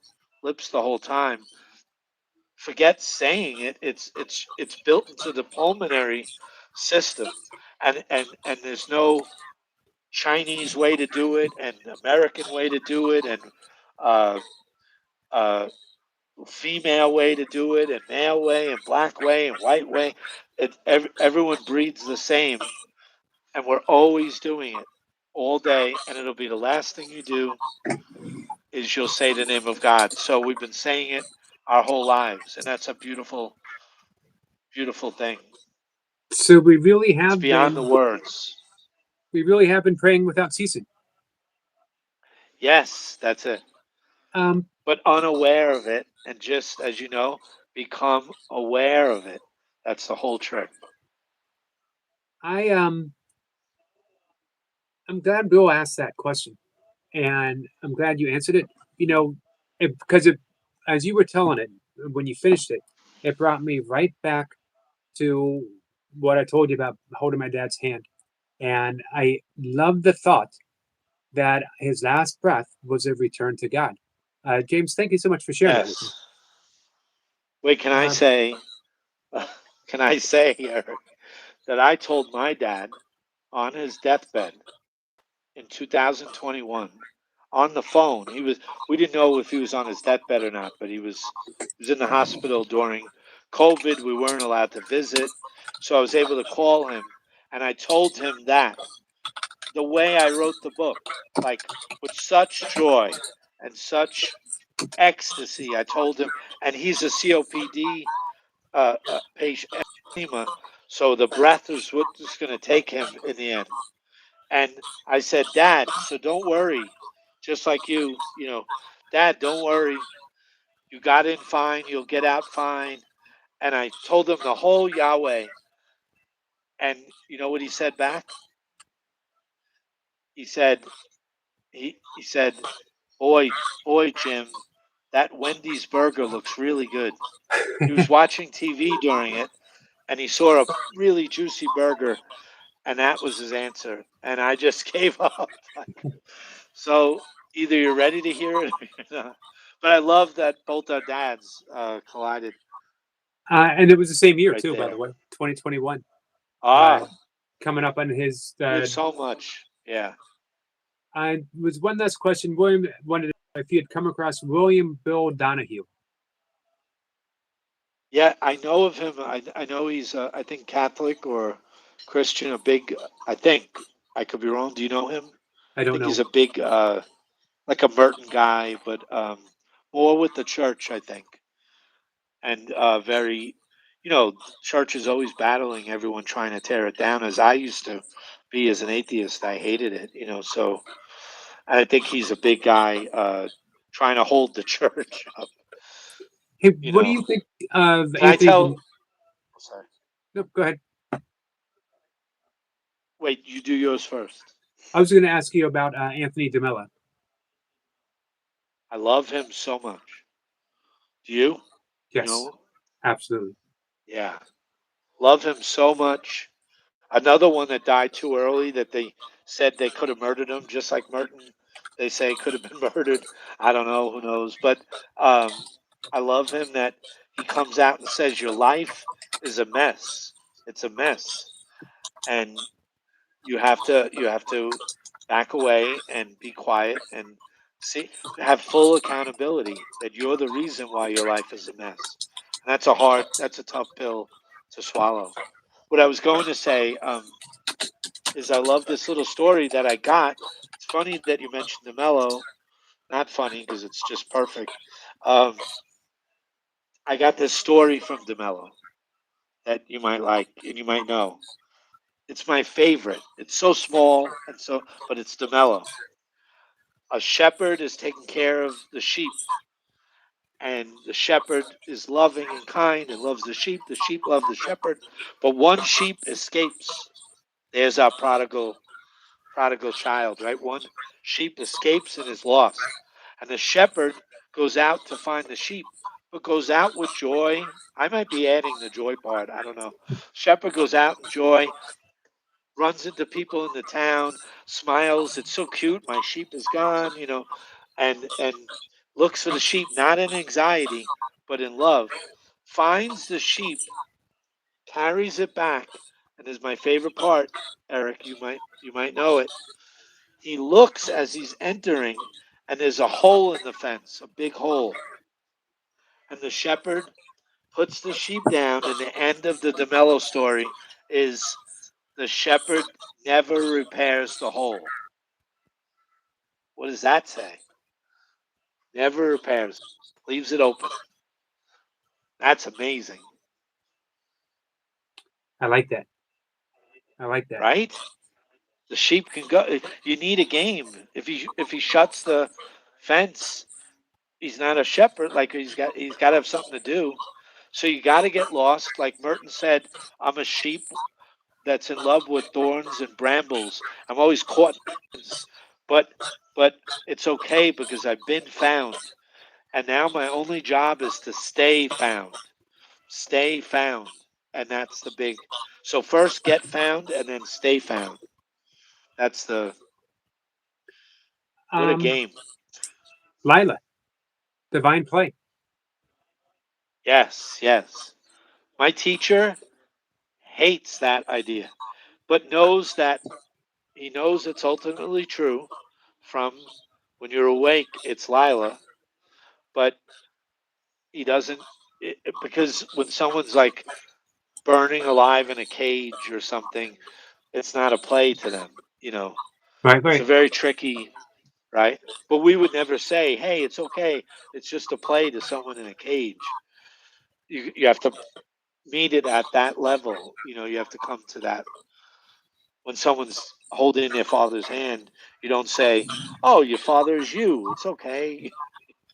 lips the whole time. Forget saying it. It's built into the pulmonary system, and there's no Chinese way to do it, and American way to do it, and uh, uh, female way to do it, and male way, and black way, and white way. Everyone breathes the same, and we're always doing it all day, and it'll be the last thing you do is you'll say the name of God. So we've been saying it our whole lives, and that's a beautiful, beautiful thing. So It's beyond the words. we really have been praying without ceasing. Yes, that's it. Um, But unaware of it, and just as you know, become aware of it. That's the whole trick. I I'm glad Bill asked that question. and I'm glad you answered it. You know, because it, as you were telling it, when you finished it, it brought me right back to what I told you about holding my dad's hand. And I love the thought that his last breath was a return to God. James, thank you so much for sharing that with me. Yes. Wait, can I Uh, say, can I say, Eric, that I told my dad on his deathbed in 2021 on the phone. We didn't know if he was on his deathbed or not, but he was in the hospital during COVID. We weren't allowed to visit, so I was able to call him, and I told him that the way I wrote the book, like with such joy and such ecstasy. I told him, and he's a COPD patient, emphysema, so the breath was what was going to take him in the end. And I said, Dad, so don't worry. Just like Dad, don't worry. You got in fine. You'll get out fine. And I told him the whole Yahweh. And you know what he said back? He said, he said, boy, Jim, that Wendy's burger looks really good. He was watching TV during it and he saw a really juicy burger and that was his answer. And I just gave up. Like, so either you're ready to hear it or you're not. But I love that both our dads collided and it was the same year right too, by the there. way, 2021. Uh, Ah, coming up on his. we have so much. Yeah. I was one last question. William wanted if you had come across William Bill Donahue. Yeah, I know of him. I know he's, I think, Catholic or Christian, a big, I think, I could be wrong. Do you know him? I I don't think he's know. a big, like a Merton guy, but more with the church, I think. And very, church is always battling everyone trying to tear it down. As I used to be as an atheist, I hated it. So I think he's a big guy trying to hold the church up. Hey, You what do know, you think of can I Anthony? tell? Sorry, No, go ahead. wait, you do yours first. I was going to ask you about Anthony DeMella. I love him so much. Do you? You Yes, know? absolutely. Yeah, love him so much. Another one that died too early that they said they could have murdered him, just like Merton. They say could have been murdered. I don't know, who knows? But um, I love him that he comes out and says your life is a mess. It's a mess, and you have to back away and be quiet and see have full accountability that you're the reason why your life is a mess. And that's a tough pill to swallow. What I was going to say, is I love this little story that I got. It's funny that you mentioned the mellow. Not funny because it's just perfect. Um, I got this story from DeMello that you might like and you might know. It's my favorite. It's so small but it's DeMello. A shepherd is taking care of the sheep, and the shepherd is loving and kind and loves the sheep. The sheep love the shepherd, but one sheep escapes. There's our prodigal child, right? One sheep escapes and is lost. And the shepherd goes out to find the sheep, but goes out with joy. I might be adding the joy part. I don't know. Shepherd goes out in joy, runs into people in the town, smiles. It's so cute. My sheep is gone, and looks for the sheep, not in anxiety, but in love. Finds the sheep, carries it back, and is my favorite part, Eric. You might know it. He looks as he's entering, and there's a hole in the fence, a big hole. And the shepherd puts the sheep down, and the end of the DeMello story is the shepherd never repairs the hole. What does that say? Never repairs, leaves it open. That's amazing, I like that. I like that. right? The sheep can go. You need a game. If he shuts the fence, he's not a shepherd. Like he's got to have something to do. So you got to get lost. Like Merton said, I'm a sheep that's in love with thorns and brambles. I'm always caught in thorns, but it's okay because I've been found, and now my only job is to stay found, and that's the big. So first get found, and then stay found. That's the what a Um, game. Lila, divine play. Yes, yes. My teacher hates that idea, but knows that he knows it's ultimately true from when you're awake, it's Lila, but he doesn't because when someone's like burning alive in a cage or something, it's not a play to them, you know. Right, It's a right, very tricky, right? But we would never say, "Hey, it's okay. It's just a play to someone in a cage." You have to meet it at that level. You know, you have to come to that when someone's holding their father's hand. You don't say, "Oh, your father is you. It's okay."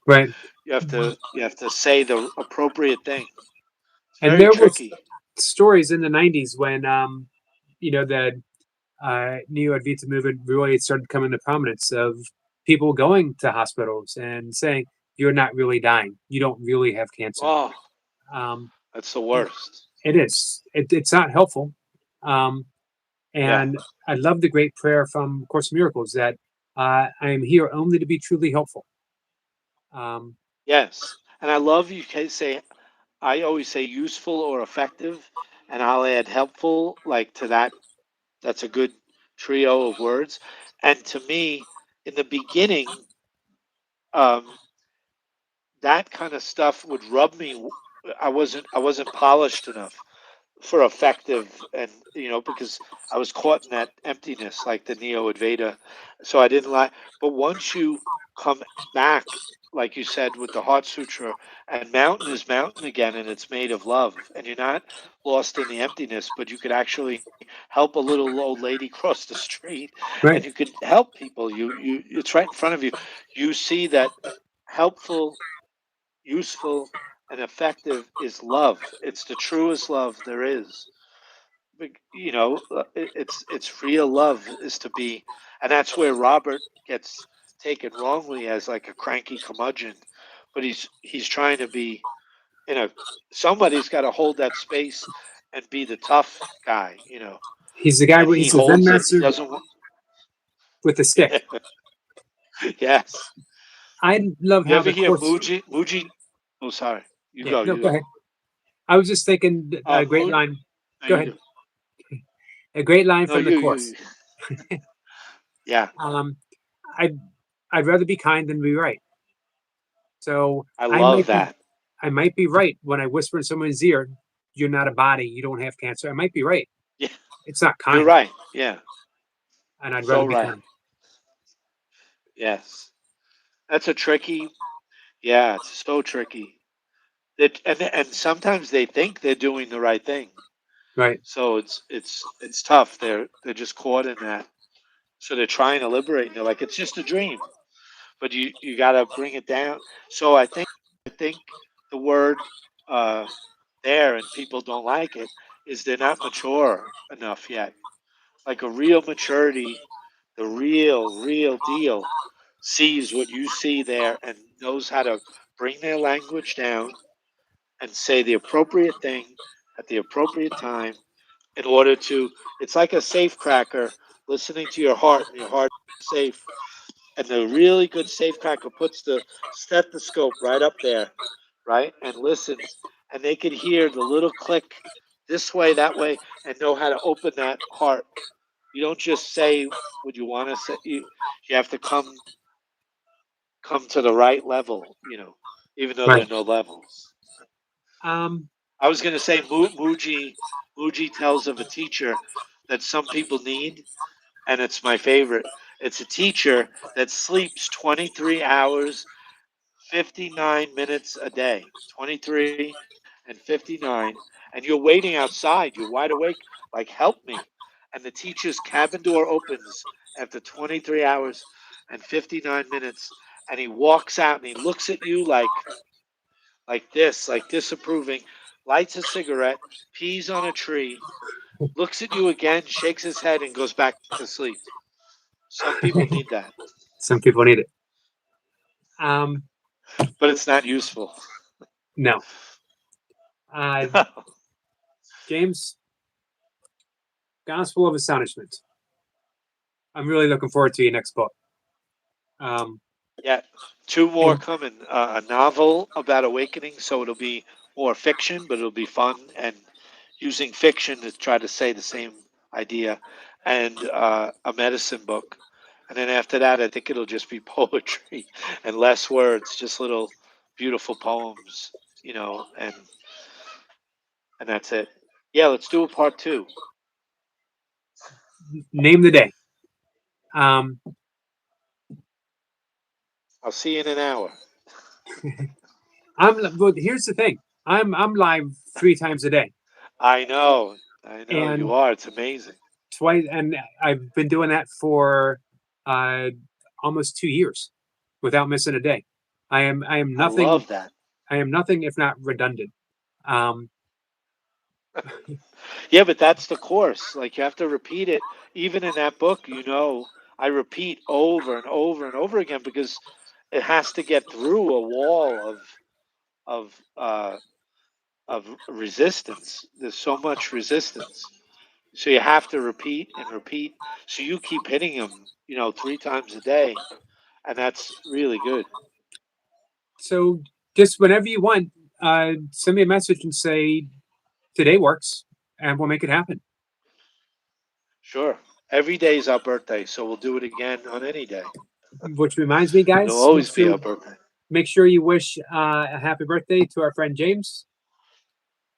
right. You have to say the appropriate thing. It's And very there was tricky. stories in the '90s when the neo Advaita movement really started coming to prominence of people going to hospitals and saying, "You're not really dying. You don't really have cancer." Oh, Um, that's the worst. it is. It's not helpful. Um, Yeah. and I love the great prayer from Course in Miracles that I am here only to be truly helpful. Um, Yes. And I love you can say I always say useful or effective, and I'll add helpful like to that. That's a good trio of words. And to me, in the beginning, um, that kind of stuff would rub me. I wasn't polished enough for effective, and because I was caught in that emptiness like the Neo Advaita, so I didn't like. But once you come back, like you said with the Heart Sutra, and mountain is mountain again, and it's made of love, and you're not lost in the emptiness, but you could actually help a little old lady cross the street, and right. you could help people. It's right in front of you. You see that helpful, useful, and effective is love. It's the truest love there is. It's real love is to be, and that's where Robert gets taken wrongly as like a cranky curmudgeon, but he's trying to be in a somebody's got to hold that space and be the tough guy, He's the guy. and he He's the Zen holds it. He master doesn't want. with the stick. Yes. I love You how ever the hear course. Muji? Oh, sorry. You Yeah, go. no, You go go. ahead. I was just thinking a great Mu. line. No, Go you ahead. do. A great line No, from the you. course. Yeah. Um, I I'd rather be kind than be right. So I love that. I might be right when I whisper in someone's ear, "You're not a body. You don't have cancer." I might be right. Yeah. It's not You're kind, right. Yeah. and I'd So rather be right. kind. Yes. That's a tricky. Yeah, it's so tricky. And sometimes they think they're doing the right thing. Right. So it's tough. They're just caught in that. So they're trying to liberate. And they're like, it's just a dream. But you got to bring it down. So I think the word uh, there and people don't like it is they're not mature enough yet. Like a real maturity, the real deal sees what you see there and knows how to bring their language down and say the appropriate thing at the appropriate time in order to it's like a safe cracker listening to your heart, and your heart is safe, and the really good safecracker puts the stethoscope right up there, right, and listens, and they can hear the little click this way, that way, and know how to open that heart. You don't just say what you want to say. You have to come to the right level, even though there Right. are no levels. Um, I was going to say Muji tells of a teacher that some people need, and it's my favorite. It's a teacher that sleeps 23 hours 59 minutes a day, 23 and 59, and you're waiting outside, you're wide awake, like, help me. And the teacher's cabin door opens after 23 hours and 59 minutes, and he walks out and he looks at you like this, like disapproving, lights a cigarette, pees on a tree, looks at you again, shakes his head, and goes back to sleep. Some people need that, Some people need it. Um, but it's not useful. no. Uh, James, Gospel of Astonishment. I'm really looking forward to your next book. Um, Yeah, two more and coming. A novel about awakening, so it'll be more fiction, but it'll be fun and using fiction to try to say the same idea, and a medicine book. And then after that, I think it'll just be poetry and less words, just little beautiful poems, and that's it. Yeah, let's do a part two. name the day. Um, I'll see you in an hour. but here's the thing. I'm live 3 times a day, I know you and are. It's amazing. twice, and I've been doing that for uh, almost 2 years without missing a day. I am I nothing. love that. I am nothing if not redundant. Um, Yeah, but that's the course. Like you have to repeat it. Even in that book, I repeat over and over and over again because it has to get through a wall of uh, of resistance. There's so much resistance, so you have to repeat and repeat. So you keep hitting them, 3 times a day, and that's really good. so just whenever you want, send me a message and say today works, and we'll make it happen. Sure. Every day is our birthday, so we'll do it again on any day. Which reminds me, It'll guys, always be our birthday. make sure you wish a happy birthday to our friend James,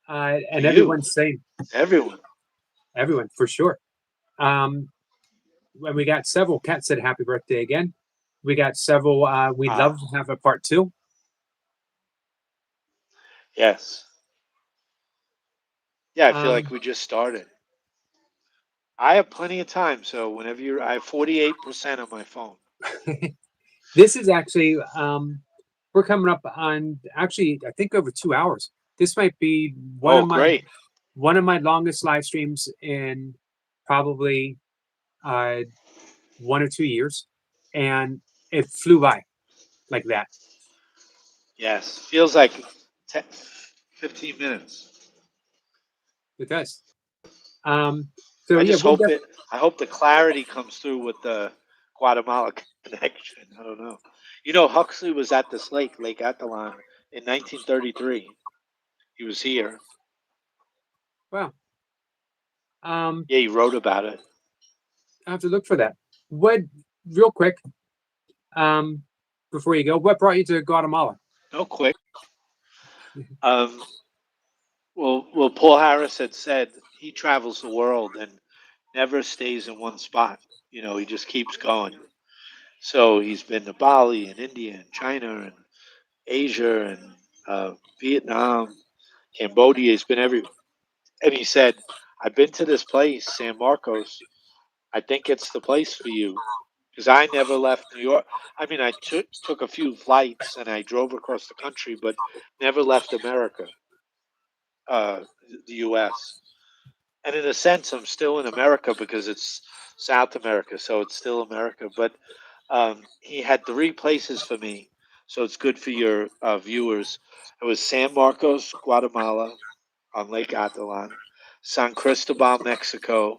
To and you, everyone's saying everyone. everyone for sure. Um, and we got several. Kat said happy birthday again. We got several. We'd Ah, love to have a part two. yes. Yeah, I feel Um, like we just started. I have plenty of time, so whenever I have 48% on my phone. this is actually we're coming up on actually I think over 2 hours. This might be Oh, great. one of my longest live streams in probably uh, 1 or 2 years, and it flew by like that. Yes, feels like 10, 15 minutes. It does. Um, so I yeah, just we'll hope def- it. I hope the clarity comes through with the Guatemala connection. I don't know. Huxley was at this lake, Lake Atalan, in 1933. He was here. well. Um, Yeah, he wrote about it. I have to look for that. What real quick um, before you go? What brought you to Guatemala? No quick. Um, well, Paul Harris had said he travels the world and never stays in one spot. He just keeps going. So he's been to Bali and India and China and Asia and Vietnam, Cambodia. He's been everywhere. And he said, I've been to this place, San Marcos. I think it's the place for you. Because I never left New York. I mean, I took a few flights and I drove across the country, but never left America, uh, the U.S. And in a sense, I'm still in America because it's South America, so it's still America. But he had 3 places for me, so it's good for your viewers. It was San Marcos, Guatemala, on Lake Atalan, San Cristobal, Mexico,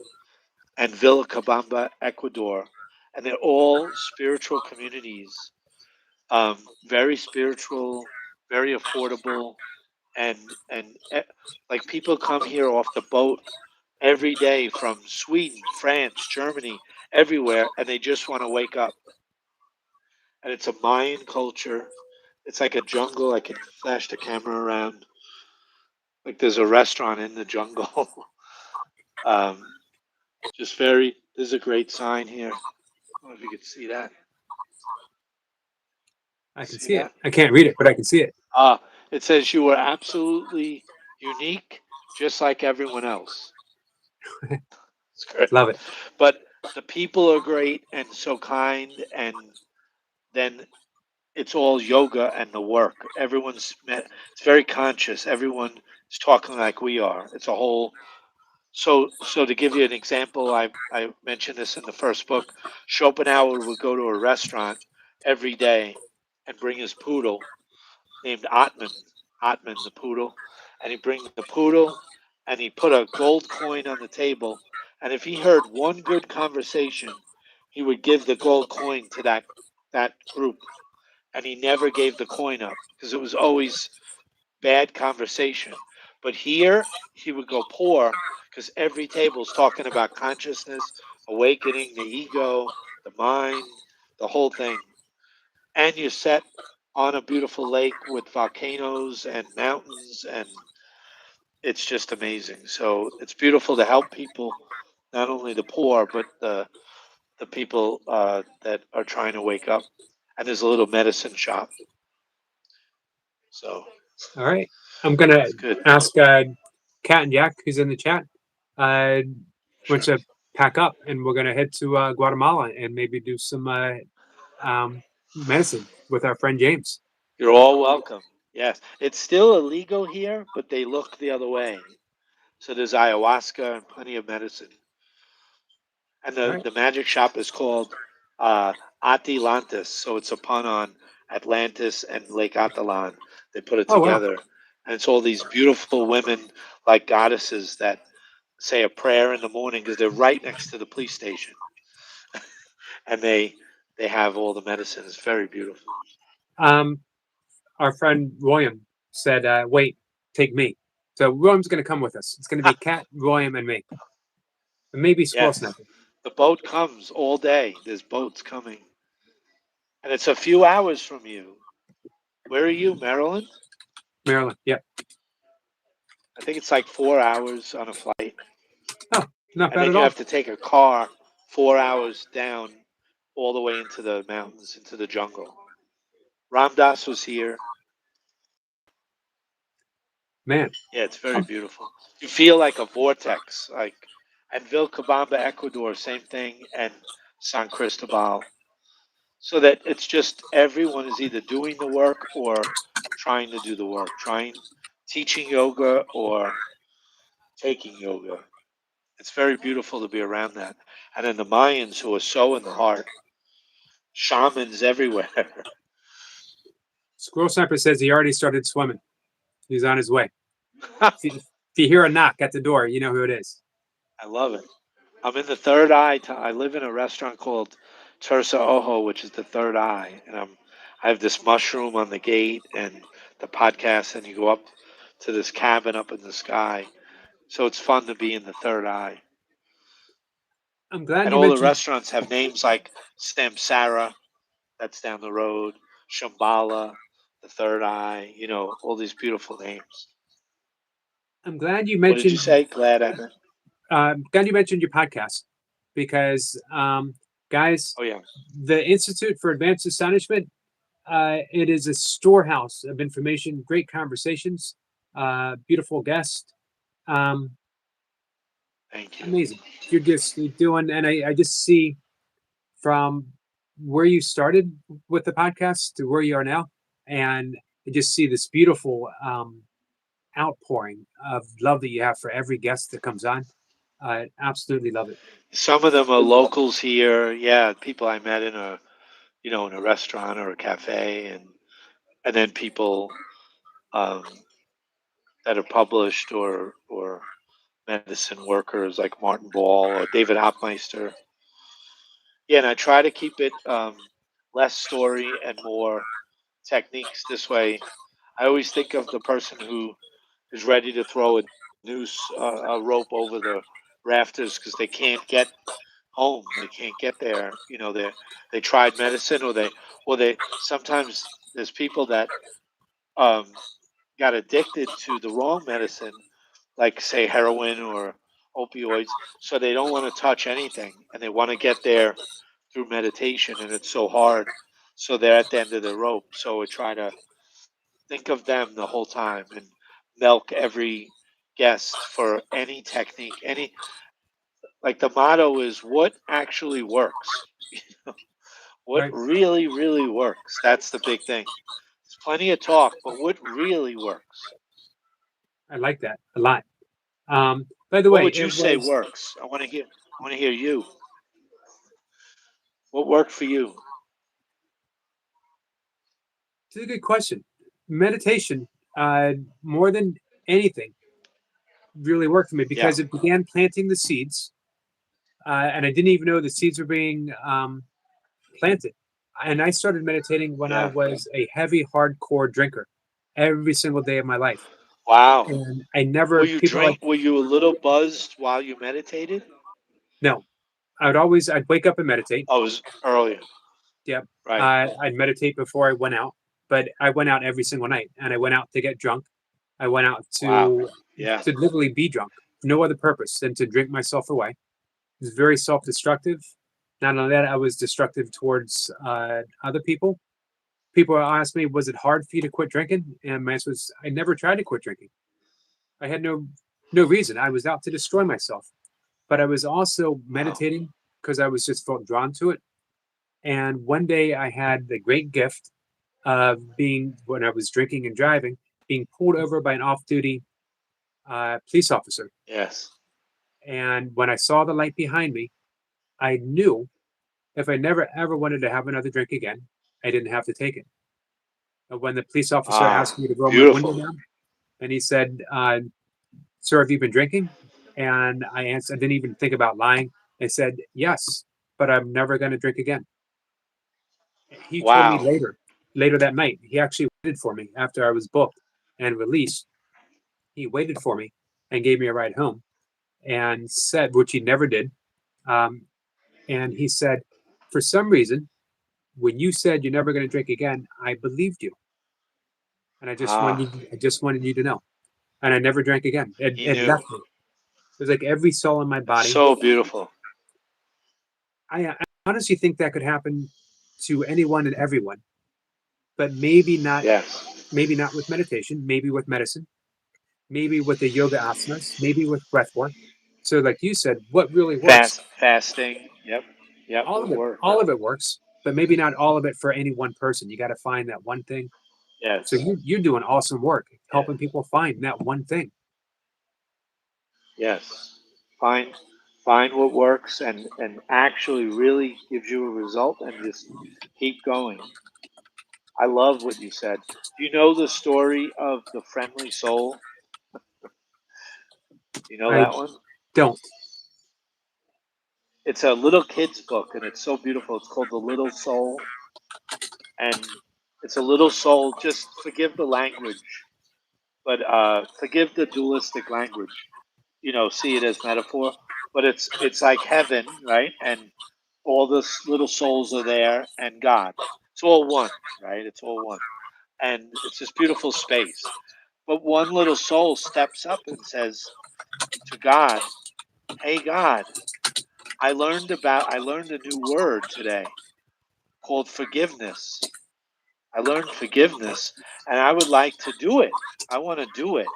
and Villacabamba, Ecuador, and they're all spiritual communities. Very spiritual, very affordable, and like people come here off the boat every day from Sweden, France, Germany, everywhere, and they just want to wake up. And it's a Mayan culture. It's like a jungle. I can flash the camera around. Like there's a restaurant in the jungle. um, just very. There's a great sign here. I don't know if you can see that. I can See see it. that? I can't read it, but I can see it. It says you are absolutely unique, just like everyone else. It's great. Love it. But the people are great and so kind, and then it's all yoga and the work. It's very conscious. Everyone is talking like we are. It's a whole. So to give you an example, I mentioned this in the first book. Schopenhauer would go to a restaurant every day and bring his poodle named Atman the poodle, and he'd bring the poodle and he'd put a gold coin on the table, and if he heard one good conversation, he would give the gold coin to that group, and he never gave the coin up because it was always bad conversation. But here he would go poor because every table's talking about consciousness, awakening the ego, the mind, the whole thing. And you're set on a beautiful lake with volcanoes and mountains, and it's just amazing. So it's beautiful to help people, not only the poor, but the people that are trying to wake up. And there's a little medicine shop, so All right. I'm gonna it's good. ask Kat and Jack, who's in the chat, uh, Sure. once to pack up, and we're gonna head to Guatemala and maybe do some medicine with our friend James. You're all welcome. Yes, it's still illegal here, but they look the other way. So there's ayahuasca and plenty of medicine. And All the right. magic shop is called uh, Atlantis. So it's a pun on Atlantis and Lake Atalan. They put it Oh wow. together. And it's all these beautiful women, like goddesses, that say a prayer in the morning because they're right next to the police station. And they have all the medicine. It's very beautiful. Um, our friend William said, "Wait, take me." So William's gonna come with us. It's gonna be Kat, William, and me, and maybe Squirrel Yes. Sniper, The boat comes all day. There's boats coming. And it's a few hours from you. Where are you, Maryland? Maryland. Yep. I think it's like 4 hours on a flight. Oh, not And bad then at you all. have to take a car 4 hours down all the way into the mountains, into the jungle. Ramdas was here. Man, Yeah, it's very um, beautiful. You feel like a vortex, like and Vilcabamba, Ecuador, same thing, and San Cristobal. So that it's just everyone is either doing the work or trying to do the work, trying teaching yoga or taking yoga. It's very beautiful to be around that. And then the Mayans who are so in the heart, shamans everywhere. Squirrel Sniper says he already started swimming. He's on his way. I If you hear a knock at the door, you know who it is. love it. I'm in the third eye. I live in a restaurant called Tersa Ojo, which is the third eye, and I have this mushroom on the gate and the podcast, and you go up to this cabin up in the sky. So it's fun to be in the third eye. I'm glad And you all the mentioned. restaurants have names like Samsara, that's down the road, Shambhala, the third eye, all these beautiful names. I'm glad you What did you mentioned. say? Glad I meant. Glad you mentioned your podcast because, guys, Oh, yeah. the Institute for Advanced Astonishment. It is a storehouse of information, great conversations, beautiful guests. Um, Thank you. amazing. You're doing, and I just see from where you started with the podcast to where you are now, and I just see this beautiful outpouring of love that you have for every guest that comes on. I absolutely love it. Some of them are locals here. Yeah, people I met in a restaurant or a cafe, and then people um, that are published or medicine workers like Martin Ball or David Hopmeister. Yeah, and I try to keep it less story and more techniques. This way, I always think of the person who is ready to throw a noose, a rope over the rafters because they can't get home. They can't get there. They tried medicine, or they sometimes there's people that um, got addicted to the wrong medicine, like say heroin or opioids, so they don't want to touch anything and they want to get there through meditation, and it's so hard. So they're at the end of the rope. So we try to think of them the whole time and milk every guest for any technique, any like the motto is what actually works. What Right? really, really works. That's the big thing. There's plenty of talk, but what really works? I like that a lot. Um, By the What way, would you it say was works? I want to hear. I want to hear you. What worked for you? it's a good question. Meditation, uh, more than anything, really worked for me Yeah. because it began planting the seeds, and I didn't even know the seeds were being planted. And I started meditating when I Yeah. was a heavy, hardcore drinker every single day of my life. Wow. And I never, people are like, Were you a little buzzed while you meditated? no, I'd wake up and meditate. Oh, it was earlier. Yep. Right. I'd meditate before I went out, but I went out every single night and I went out to get drunk. I went out Wow. Yeah. to literally be drunk, no other purpose than to drink myself away. It was very self destructive. Not only that, I was destructive towards other people. People ask me, was it hard for you to quit drinking? And my answer was, I never tried to quit drinking. I had no reason. I was out to destroy myself. But I was also Wow. meditating because I was just felt drawn to it. And one day I had the great gift of being, when I was drinking and driving, being pulled over by an off duty police officer. Yes. And when I saw the light behind me, I knew if I never ever wanted to have another drink again, I didn't have to take it. When the police officer asked Ah, me to roll my window beautiful. down, and he said, "Sir, have you been drinking?" And I answered, I didn't even think about lying. I said, "Yes, but I'm never going to drink again." He told me Wow. later that night, he actually waited for me after I was booked and released. He waited for me and gave me a ride home and said, which he never did. Um, and he said, for some reason, when you said you're never going to drink again, I believed you, and Ah, I just wanted you to know. And I never drank again. he It knew. left me. It was like every cell in my It's body. so beautiful. I honestly think that could happen to anyone and everyone, but Yes. maybe not with meditation, maybe with medicine, maybe with the yoga asanas, maybe with breath work. So, like you said, what really works? Fasting. Yep. Yep. Would work. All of it works, but maybe not all of it for any one person. You got to find that one thing. So Yes. you're doing awesome work, Yes. helping people find that one thing. Yes. Find find what works and actually really gives you a result and just keep going. I love what you said. Do you know the story of the friendly soul? You know I that one? don't. It's a little kid's book and it's so beautiful. It's called The Little Soul. And it's a little soul. Just forgive the language, but forgive the dualistic language. See it as metaphor. But it's like heaven, right? And all the little souls are there, and God. It's all one, right? It's all one, and it's this beautiful space. But one little soul steps up and says to God, "Hey, God, I learned a new word today called forgiveness. I learned forgiveness, and I would like to do it. I want to do it."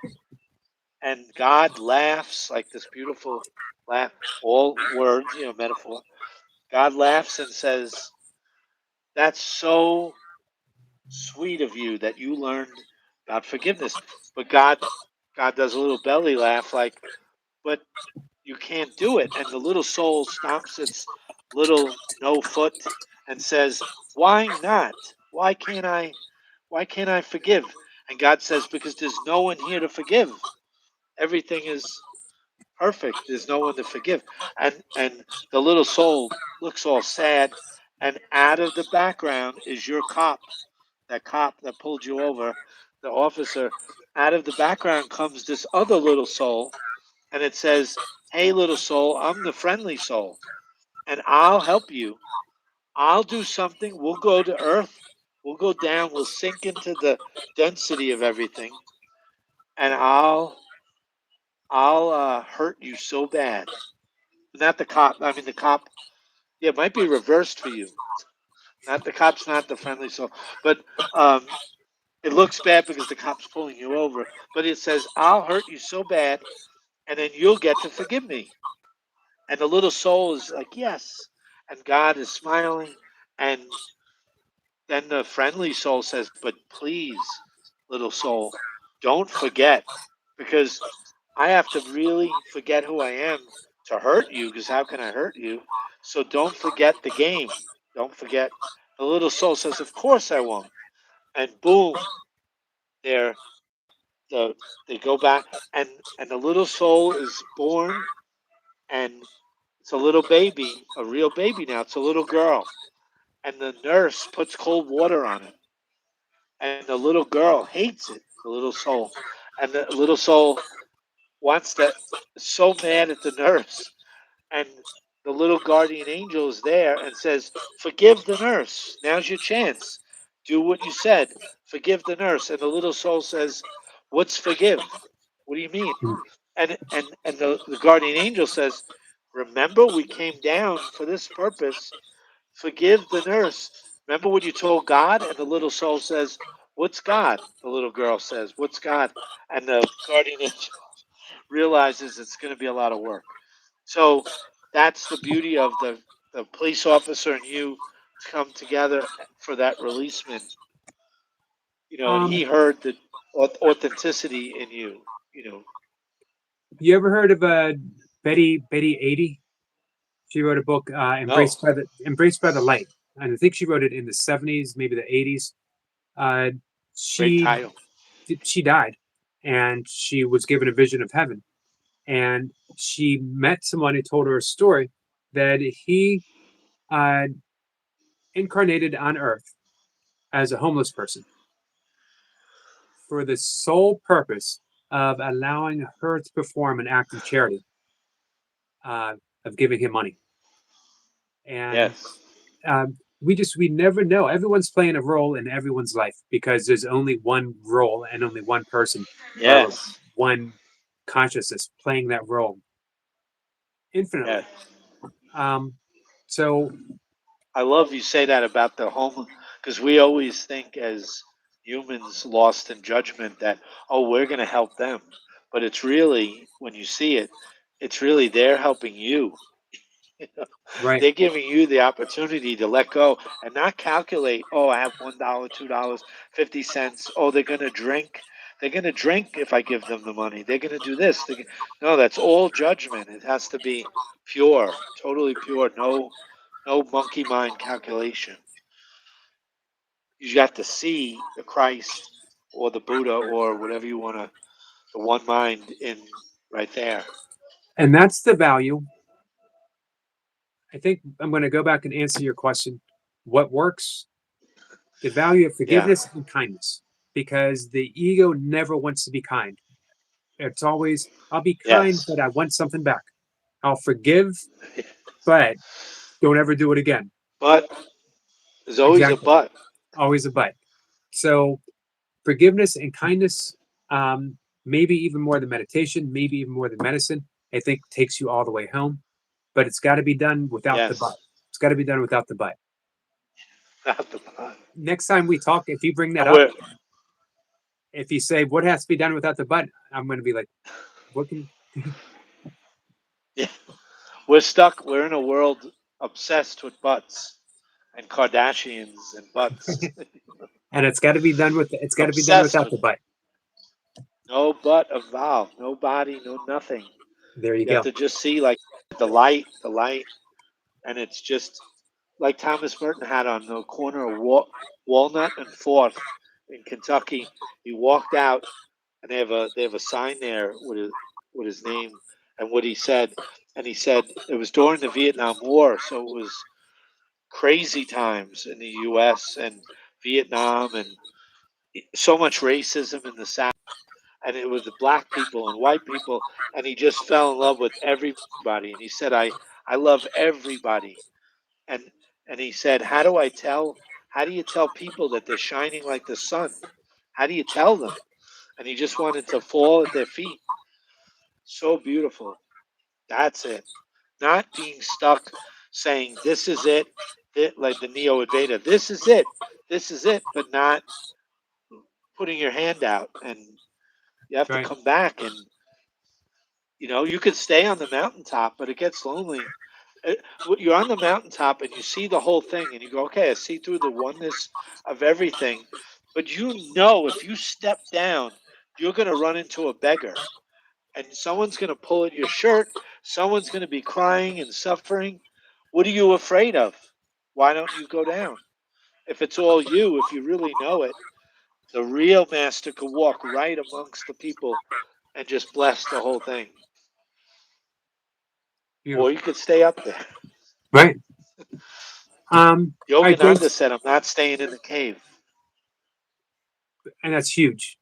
And God laughs like this beautiful laugh, all words, metaphor. God laughs and says, "That's so sweet of you that you learned about forgiveness." But God does a little belly laugh, like, "But you can't do it." And the little soul stomps its little no foot and says, "Why not? Why can't I forgive?" And God says, "Because there's no one here to forgive. Everything is perfect. There's no one to forgive." And the little soul looks all sad, and out of the background is your cop, that cop that pulled you over, the officer. Out of the background comes this other little soul, and it says, "Hey, little soul, I'm the friendly soul, and I'll help you. I'll do something. We'll go to Earth. We'll go down. We'll sink into the density of everything, and I'll hurt you so bad." Not the cop. I mean, the cop. Yeah, it might be reversed for you. Not the cop's not the friendly soul, but it looks bad because the cop's pulling you over. But it says, "I'll hurt you so bad, and then you'll get to forgive me." And the little soul is like, "Yes." And God is smiling. And then the friendly soul says, "But please, little soul, don't forget, because I have to really forget who I am to hurt you, because how can I hurt you? So don't forget the game. Don't forget. The little soul says, "Of course I won't." And boom, they're they go back, and the little soul is born, and it's a little baby, a real baby now. It's a little girl, and the nurse puts cold water on it, and the little girl hates it. The little soul, and the little soul wants to, so mad at the nurse, and the little guardian angel is there and says, "Forgive the nurse. Now's your chance. Do what you said. Forgive the nurse." And the little soul says, "What's forgive? What do you mean?" And the guardian angel says, "Remember, we came down for this purpose. Forgive the nurse. Remember what you told God?" And the little soul says, "What's God?" The little girl says, "What's God?" And the guardian angel realizes it's going to be a lot of work. So that's the beauty of the police officer and you to come together for that releasement. And he Um, heard the authenticity in you. You know, you ever heard of Betty 80? She wrote a book, no, Embraced by the Light, and I think she wrote it in the 70s, maybe the 80s. Uh, great she title. she died, and she was given a vision of heaven, and she met someone who told her a story that he uh, incarnated on Earth as a homeless person for the sole purpose of allowing her to perform an act of charity, uh, of giving him money. And Yes, we never know. Everyone's playing a role in everyone's life because there's only one role and only one person or yes, one consciousness playing that role yes. infinitely. Um, so I love you say that about the home, because we always think as humans lost in judgment that, oh, we're going to help them, but it's really, when you see it, it's really they're helping you. right, They're giving you the opportunity to let go and not calculate, oh, I have $1, $2, 50 cents. Oh, they're going to drink. They're going to drink if I give them the money. They're going to do this. No, that's all judgment. It has to be pure, totally pure. No monkey mind calculation. You got to see the Christ or the Buddha or whatever you want to, the one mind in right there. and that's the value. I think I'm going to go back and answer your question. What works? The value of Yeah. forgiveness and kindness, because the ego never wants to be kind. It's always, I'll be kind, Yes. but I want something back. I'll forgive, but don't ever do it again. But there's always a Exactly. but. Always a but. So forgiveness and kindness, maybe even more than meditation, maybe even more than medicine, I think takes you all the way home. But it's got to be done without the but. Yes. It's got to be done without the but. Not the but. Next time we talk, if you bring that And up, we're if you say what has to be done without the but, I'm going to be like, what can, yeah, we're stuck. We're in a world obsessed with butts and Kardashians and butts. and it's got to be done Obsessed without with the but. no butt involved, no body, no nothing. There you You have go. to just see like the light, and it's just like Thomas Merton had on the corner of Walnut and Fourth in Kentucky. He walked out, and they have a sign there with his name and what he said. And he said it was during the Vietnam War, so it was crazy times in the U.S. and Vietnam, and so much racism in the South, and it was the black people and white people, and he just fell in love with everybody. And he said, I love everybody. And and he said, how do you tell people that they're shining like the sun? How do you tell them? And he just wanted to fall at their feet. So beautiful. That's it. Not being stuck saying this is it, like the Neo Advaita. This is it, but not putting your hand out. And you have to Right. come back, and you could stay on the mountaintop, but it gets lonely. You're on the mountaintop and you see the whole thing, and you go, okay, I see through the oneness of everything. But if you step down, you're going to run into a beggar. and someone's going to pull at your shirt. Someone's going to be crying and suffering. What are you afraid of? Why don't you go down? If it's all you, if you really know it, the real master could walk right amongst the people and just bless the whole thing. Or Beautiful. you could stay up there. Right. All right, Yogananda James, said, I'm not staying in the cave. and that's huge.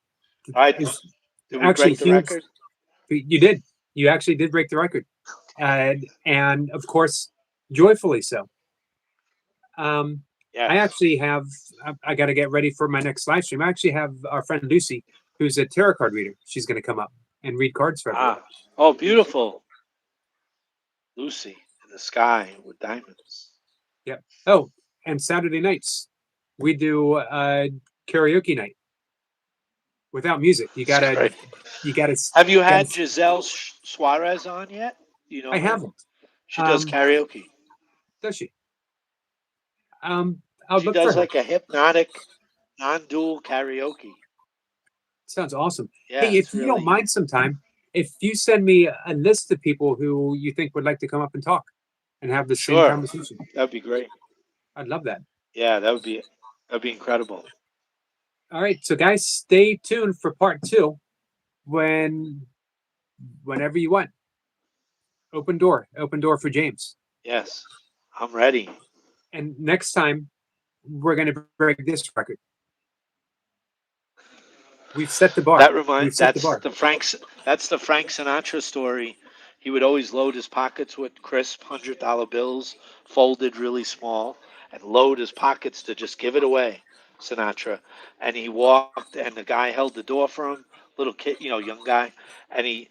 All right. Is Did we actually break the huge. record? You did. You actually did break the record, and of course, joyfully so. Um, I Yes. actually have. I got to get ready for my next live stream. I actually have our friend Lucy, who's a tarot card reader. She's going to come up and read cards for everyone. Ah. Oh, beautiful. Lucy in the sky with diamonds. Yep. Oh, and Saturday nights we do karaoke night without music. That's great. You gotta Have you gotta. had Giselle Suarez on yet? You know I her? haven't. She does Um, karaoke. does she? I'll She look for does her. like a hypnotic, non dual karaoke. Sounds awesome. Yeah, Hey, if it's you don't really mind, sometime if you send me a list of people who you think would like to come up and talk and have the same sure. conversation, That'd be great. I'd love that. Yeah, that'd be incredible. All right, so guys, stay tuned for part two whenever you want. Open door for James. Yes, I'm ready. And next time we're going to break this record. We've set the bar. That We've remind set the that's bar. the Frank Sinatra story. He would always load his pockets with crisp $100 bills, folded really small, and load his pockets to just give it away. Sinatra, and he walked, and the guy held the door for him, little kid, young guy, and he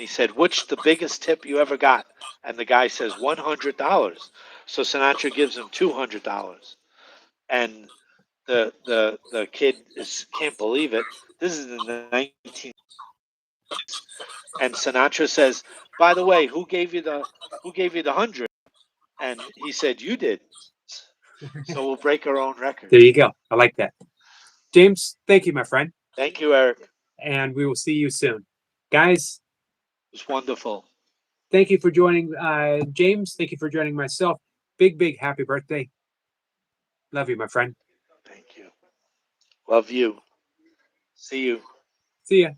said, "Which the biggest tip you ever got?" And the guy says $100. So Sinatra gives him $200, and the kid can't believe it. This is in the 1960s, and Sinatra says, "By the way, who gave you the 100?" And he said, "You did." So we'll break our own record. There you go. I like that. James, thank you, my friend. Thank you, Eric. It And we will see you soon. Guys, was wonderful. thank you for joining James. Thank you for joining myself. Big happy birthday. Love you, my friend. Thank you. Love you. See you. See ya.